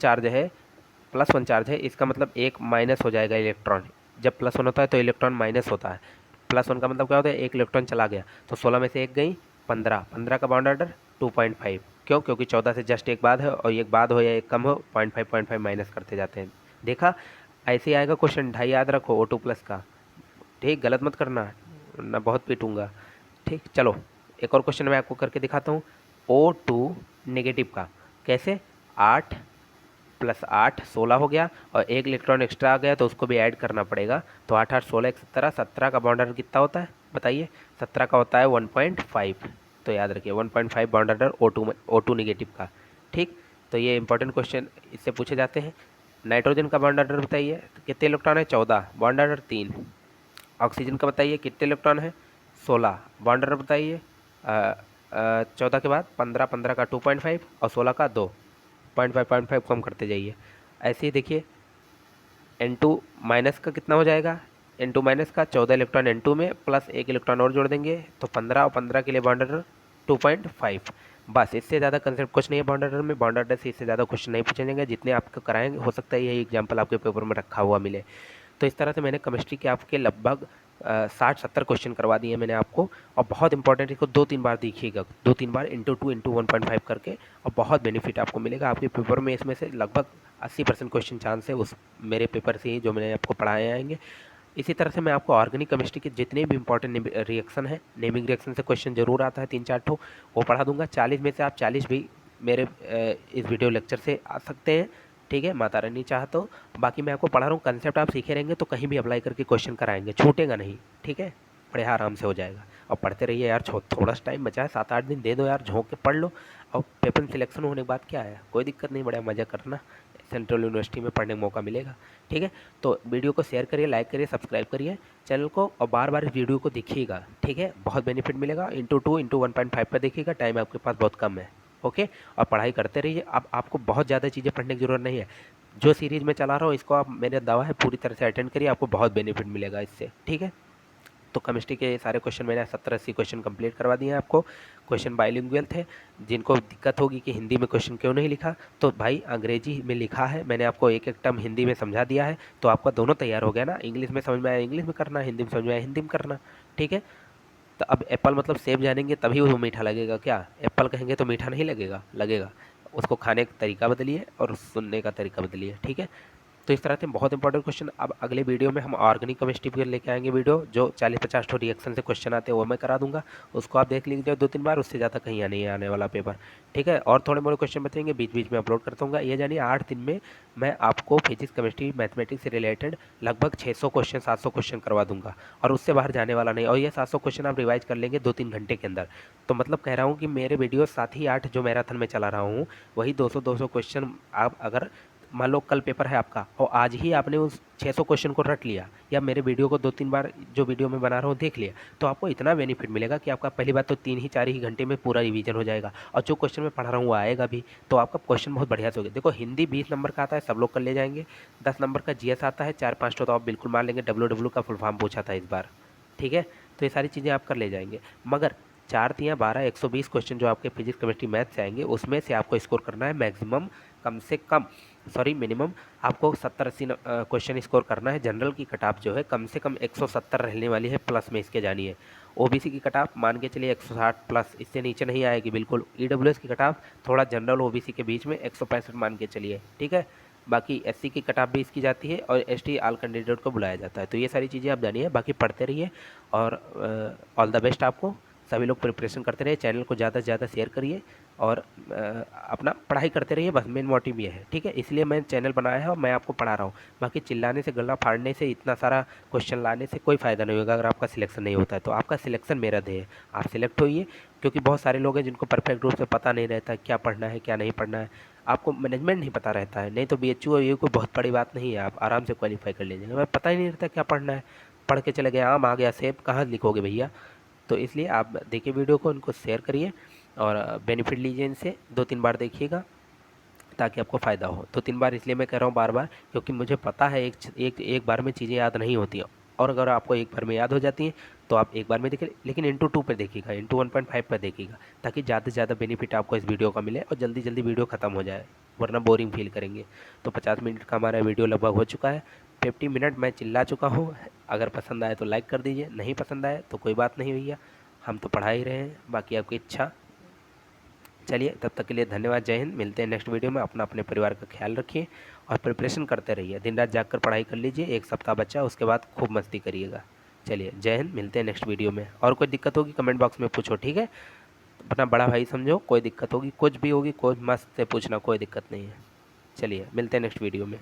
चार्ज है, इसका मतलब एक माइनस हो जाएगा इलेक्ट्रॉन। जब +1 होता है तो इलेक्ट्रॉन माइनस होता है। +1 का मतलब क्या होता है? एक इलेक्ट्रॉन चला गया, तो 16 में से एक गई, 15। 15 का बॉन्ड ऑर्डर 2.5। क्यों? क्योंकि 14 से जस्ट एक बाद है, और एक बाद हो या एक कम हो, 0.5 माइनस करते जाते हैं। देखा, ऐसे ही आएगा क्वेश्चन, 2.5 याद रखो O2 प्लस का। ठीक, गलत मत करना ना, बहुत पीटूंगा। ठीक, चलो एक और क्वेश्चन मैं आपको करके दिखाता हूँ। O2 नेगेटिव का कैसे? 8 + 8 16 हो गया, और एक इलेक्ट्रॉन एक्स्ट्रा आ गया तो उसको भी ऐड करना पड़ेगा। तो 8 8 16 1 17, 17 का बॉन्ड ऑर्डर कितना होता है बताइए? 17 का होता है 1.5। तो याद रखिए 1.5 बॉन्ड ऑर्डर O2 नेगेटिव का। ठीक, तो ये इंपॉर्टेंट क्वेश्चन इससे पूछे जाते हैं। नाइट्रोजन का बॉन्ड ऑर्डर बताइए, कितने इलेक्ट्रॉन है? 14, बॉन्ड ऑर्डर 3। ऑक्सीजन का बताइए कितने इलेक्ट्रॉन है? 16, बॉन्ड ऑर्डर बताइए 14 के बाद 15, 15 का 2.5 और 16 का 2, 0.5 कम करते जाइए। ऐसे ही देखिए N2 माइनस का कितना हो जाएगा? N2 माइनस का 14 इलेक्ट्रॉन N2 में प्लस 1 इलेक्ट्रॉन और जोड़ देंगे तो 15, और 15 के लिए बॉन्ड ऑर्डर 2.5। बस इससे ज़्यादा कंसेप्ट कुछ नहीं है बॉन्ड ऑर्डर में। बॉन्ड ऑर्डर से इससे ज़्यादा क्वेश्चन नहीं पूछे जाएंगे, जितने आपको कराएंगे हो सकता है यही एग्जाम्पल आपके पेपर में रखा हुआ मिले। तो इस तरह से मैंने केमिस्ट्री के आपके लगभग 60-70 क्वेश्चन करवा दिए मैंने आपको। और बहुत इंपॉर्टेंट, इसको 2-3 बार देखिएगा, 2-3 बार × 2 × 1.5 करके, और बहुत बेनिफिट आपको मिलेगा आपके पेपर में। इसमें से लगभग 80% क्वेश्चन चांस है उस मेरे पेपर से ही जो मैंने आपको पढ़ाए आएंगे। इसी तरह से मैं आपको ऑर्गेनिक केमिस्ट्री के जितने भी इंपॉर्टेंट रिएक्शन है, नेमिंग रिएक्शन से क्वेश्चन जरूर आता है 3-4 ठो, वो पढ़ा दूंगा। 40 में से आप 40 भी मेरे इस वीडियो लेक्चर से आ सकते हैं, ठीक है, माता रानी चाह तो। बाकी मैं आपको पढ़ा रहा हूँ, कंसेप्ट आप सीखे रहेंगे तो कहीं भी अप्लाई करके क्वेश्चन कराएंगे, छूटेगा नहीं, ठीक है, बड़े आराम से हो जाएगा। और पढ़ते रहिए यार, थोड़ा सा टाइम बचा है, 7-8 दिन दे दो यार, झोंक के पढ़ लो। और पेपर सिलेक्शन होने के बाद क्या है, कोई दिक्कत नहीं, बड़ा मज़ा करना, सेंट्रल यूनिवर्सिटी में पढ़ने का मौका मिलेगा, ठीक है। तो वीडियो को शेयर करिए, लाइक करिए, सब्सक्राइब करिए चैनल को, और बार बार इस वीडियो को देखिएगा, ठीक है, बहुत बेनिफिट मिलेगा। × 2 × 1.5 पर देखिएगा, टाइम आपके पास बहुत कम है, ओके। और पढ़ाई करते रहिए। अब आपको बहुत ज़्यादा चीज़ें पढ़ने की ज़रूरत नहीं है, जो सीरीज़ में चला रहा हूँ इसको आप, मेरा दावा है, पूरी तरह से अटेंड करिए, आपको बहुत बेनिफिट मिलेगा इससे, ठीक है। तो केमिस्ट्री के सारे क्वेश्चन मैंने 70-80 क्वेश्चन कंप्लीट करवा दिए हैं आपको। क्वेश्चन बाइलिंगुअल थे, जिनको दिक्कत होगी कि हिंदी में क्वेश्चन क्यों नहीं लिखा, तो भाई अंग्रेजी में लिखा है, मैंने आपको एक एक टर्म हिंदी में समझा दिया है, तो आपका दोनों तैयार हो गया ना। इंग्लिश में समझ में आया इंग्लिश में करना, हिंदी में समझ में आया हिंदी में करना, ठीक है। तो अब एप्पल मतलब सेब जानेंगे तभी वो मीठा लगेगा क्या? एप्पल कहेंगे तो मीठा नहीं लगेगा, लगेगा। उसको खाने का तरीका बदलिए और सुनने का तरीका बदलिए, ठीक है। तो इस तरह से बहुत इंपॉर्टेंट क्वेश्चन। अब अगले वीडियो में हम ऑर्गेनिक केमिस्ट्री पर लेके आएंगे वीडियो, जो 40-50 ठो रिएक्शन से क्वेश्चन आते हैं वो मैं करा दूंगा, उसको आप देख लीजिए 2-3 बार, उससे ज़्यादा कहीं नहीं आने वाला पेपर, ठीक है। और थोड़े मोड़े क्वेश्चन बताएंगे, बीच बीच में अपलोड करता हूँ। ये जानिए 8 दिन में मैं आपको फिजिक्स, केमिस्ट्री, मैथमेटिक्स से रिलेटेड लगभग 600 क्वेश्चन, 700 क्वेश्चन करवा दूंगा, और उससे बाहर जाने वाला नहीं। और ये 700 क्वेश्चन आप रिवाइज कर लेंगे 2-3 घंटे के अंदर। तो मतलब कह रहा हूँ कि मेरे वीडियो 7 ही 8 जो मैराथन में चला रहा हूँ, वही 200-200 क्वेश्चन आप अगर मान लो कल पेपर है आपका और आज ही आपने उस 600 क्वेश्चन को रट लिया, या मेरे वीडियो को 2-3 बार जो वीडियो मैं बना रहा हूँ देख लिया, तो आपको इतना बेनिफिट मिलेगा कि आपका पहली बात तो 3 ही 4 ही घंटे में पूरा रिवीजन हो जाएगा, और जो क्वेश्चन मैं पढ़ा रहा हूँ वो आएगा भी, तो आपका क्वेश्चन बहुत बढ़िया से होगा। देखो हिंदी 20 नंबर का आता है, सब लोग कर ले जाएंगे। 10 नंबर का जीएस आता है, 4-5 तो आप बिल्कुल मार लेंगे, WW का फुल फॉर्म पूछा था इस बार, ठीक है। तो ये सारी चीज़ें आप कर ले जाएंगे। मगर 4×3=12, 120 क्वेश्चन जो आपके फिजिक्स, केमिस्ट्री, मैथ से आएंगे, उसमें से आपको स्कोर करना है मैक्सिमम, कम से कम, सॉरी मिनिमम आपको 70-80 क्वेश्चन स्कोर करना है। जनरल की कटाप जो है कम से कम 170 रहने वाली है, प्लस में इसके जानिए। ओबीसी की कटाप मान के चलिए 160 प्लस, इससे नीचे नहीं आएगी बिल्कुल। ईडब्ल्यूएस की कटाप थोड़ा जनरल ओबीसी के बीच में 165 मान के चलिए, ठीक है। बाकी एससी की कटाप भी इसकी जाती है, और एसटी ऑल कैंडिडेट को बुलाया जाता है। तो ये सारी चीज़ें आप जानिए, बाकी पढ़ते रहिए, और ऑल द बेस्ट आपको। सभी लोग प्रिपरेशन करते रहिए, चैनल को ज़्यादा से ज़्यादा शेयर करिए, और अपना पढ़ाई करते रहिए, बस मेन मोटिव ये है, ठीक है। इसलिए मैं चैनल बनाया है और मैं आपको पढ़ा रहा हूँ। बाकी चिल्लाने से, गला फाड़ने से, इतना सारा क्वेश्चन लाने से कोई फ़ायदा नहीं होगा। अगर आपका सिलेक्शन नहीं होता है तो आपका सिलेक्शन मेरा ध्येय है, आप सिलेक्ट होइए, क्योंकि बहुत सारे लोग हैं जिनको परफेक्ट रूप से पता नहीं रहता है क्या पढ़ना है क्या नहीं पढ़ना है। आपको मैनेजमेंट नहीं पता रहता है, नहीं तो BHU और ये कोई बहुत बड़ी बात नहीं है, आप आराम से क्वालिफाई कर लीजिएगा। मैं पता ही नहीं रहता क्या पढ़ना है, पढ़ के चले गए आम आ गया सेब, कहाँ लिखोगे भैया। तो इसलिए आप देखिए वीडियो को, इनको शेयर करिए, और बेनिफिट लीजिए इनसे। 2-3 बार देखिएगा ताकि आपको फ़ायदा हो। 2-3 बार इसलिए मैं कह रहा हूँ बार बार, क्योंकि मुझे पता है एक बार में चीज़ें याद नहीं होती हैं, और अगर आपको एक बार में याद हो जाती हैं तो आप एक बार में देखिए, लेकिन × 2 पर देखिएगा, × 1.5 पर देखिएगा, ताकि ज़्यादा से ज़्यादा बेनिफिट आपको इस वीडियो का मिले और जल्दी जल्दी वीडियो ख़त्म हो जाए, वरना बोरिंग फील करेंगे। तो 50 मिनट का हमारा वीडियो लगभग हो चुका है, 50 मिनट मैं चिल्ला चुका हूँ। अगर पसंद आए तो लाइक कर दीजिए, नहीं पसंद आए तो कोई बात नहीं भैया, हम तो पढ़ा ही रहे हैं, बाकी आपकी इच्छा। चलिए तब तक के लिए धन्यवाद, जय हिंद। मिलते हैं नेक्स्ट वीडियो में। अपना अपने परिवार का ख्याल रखिए और प्रिपरेशन करते रहिए, दिन रात जाग कर पढ़ाई कर लीजिए। एक सप्ताह बचा, उसके बाद खूब मस्ती करिएगा। चलिए जय हिंद, मिलते हैं नेक्स्ट वीडियो में। और कोई दिक्कत होगी कमेंट बॉक्स में पूछो, ठीक है। अपना बड़ा भाई समझो, कोई दिक्कत होगी कुछ भी होगी, कोई मस्त से पूछना, कोई दिक्कत नहीं है। चलिए मिलते हैं नेक्स्ट वीडियो में।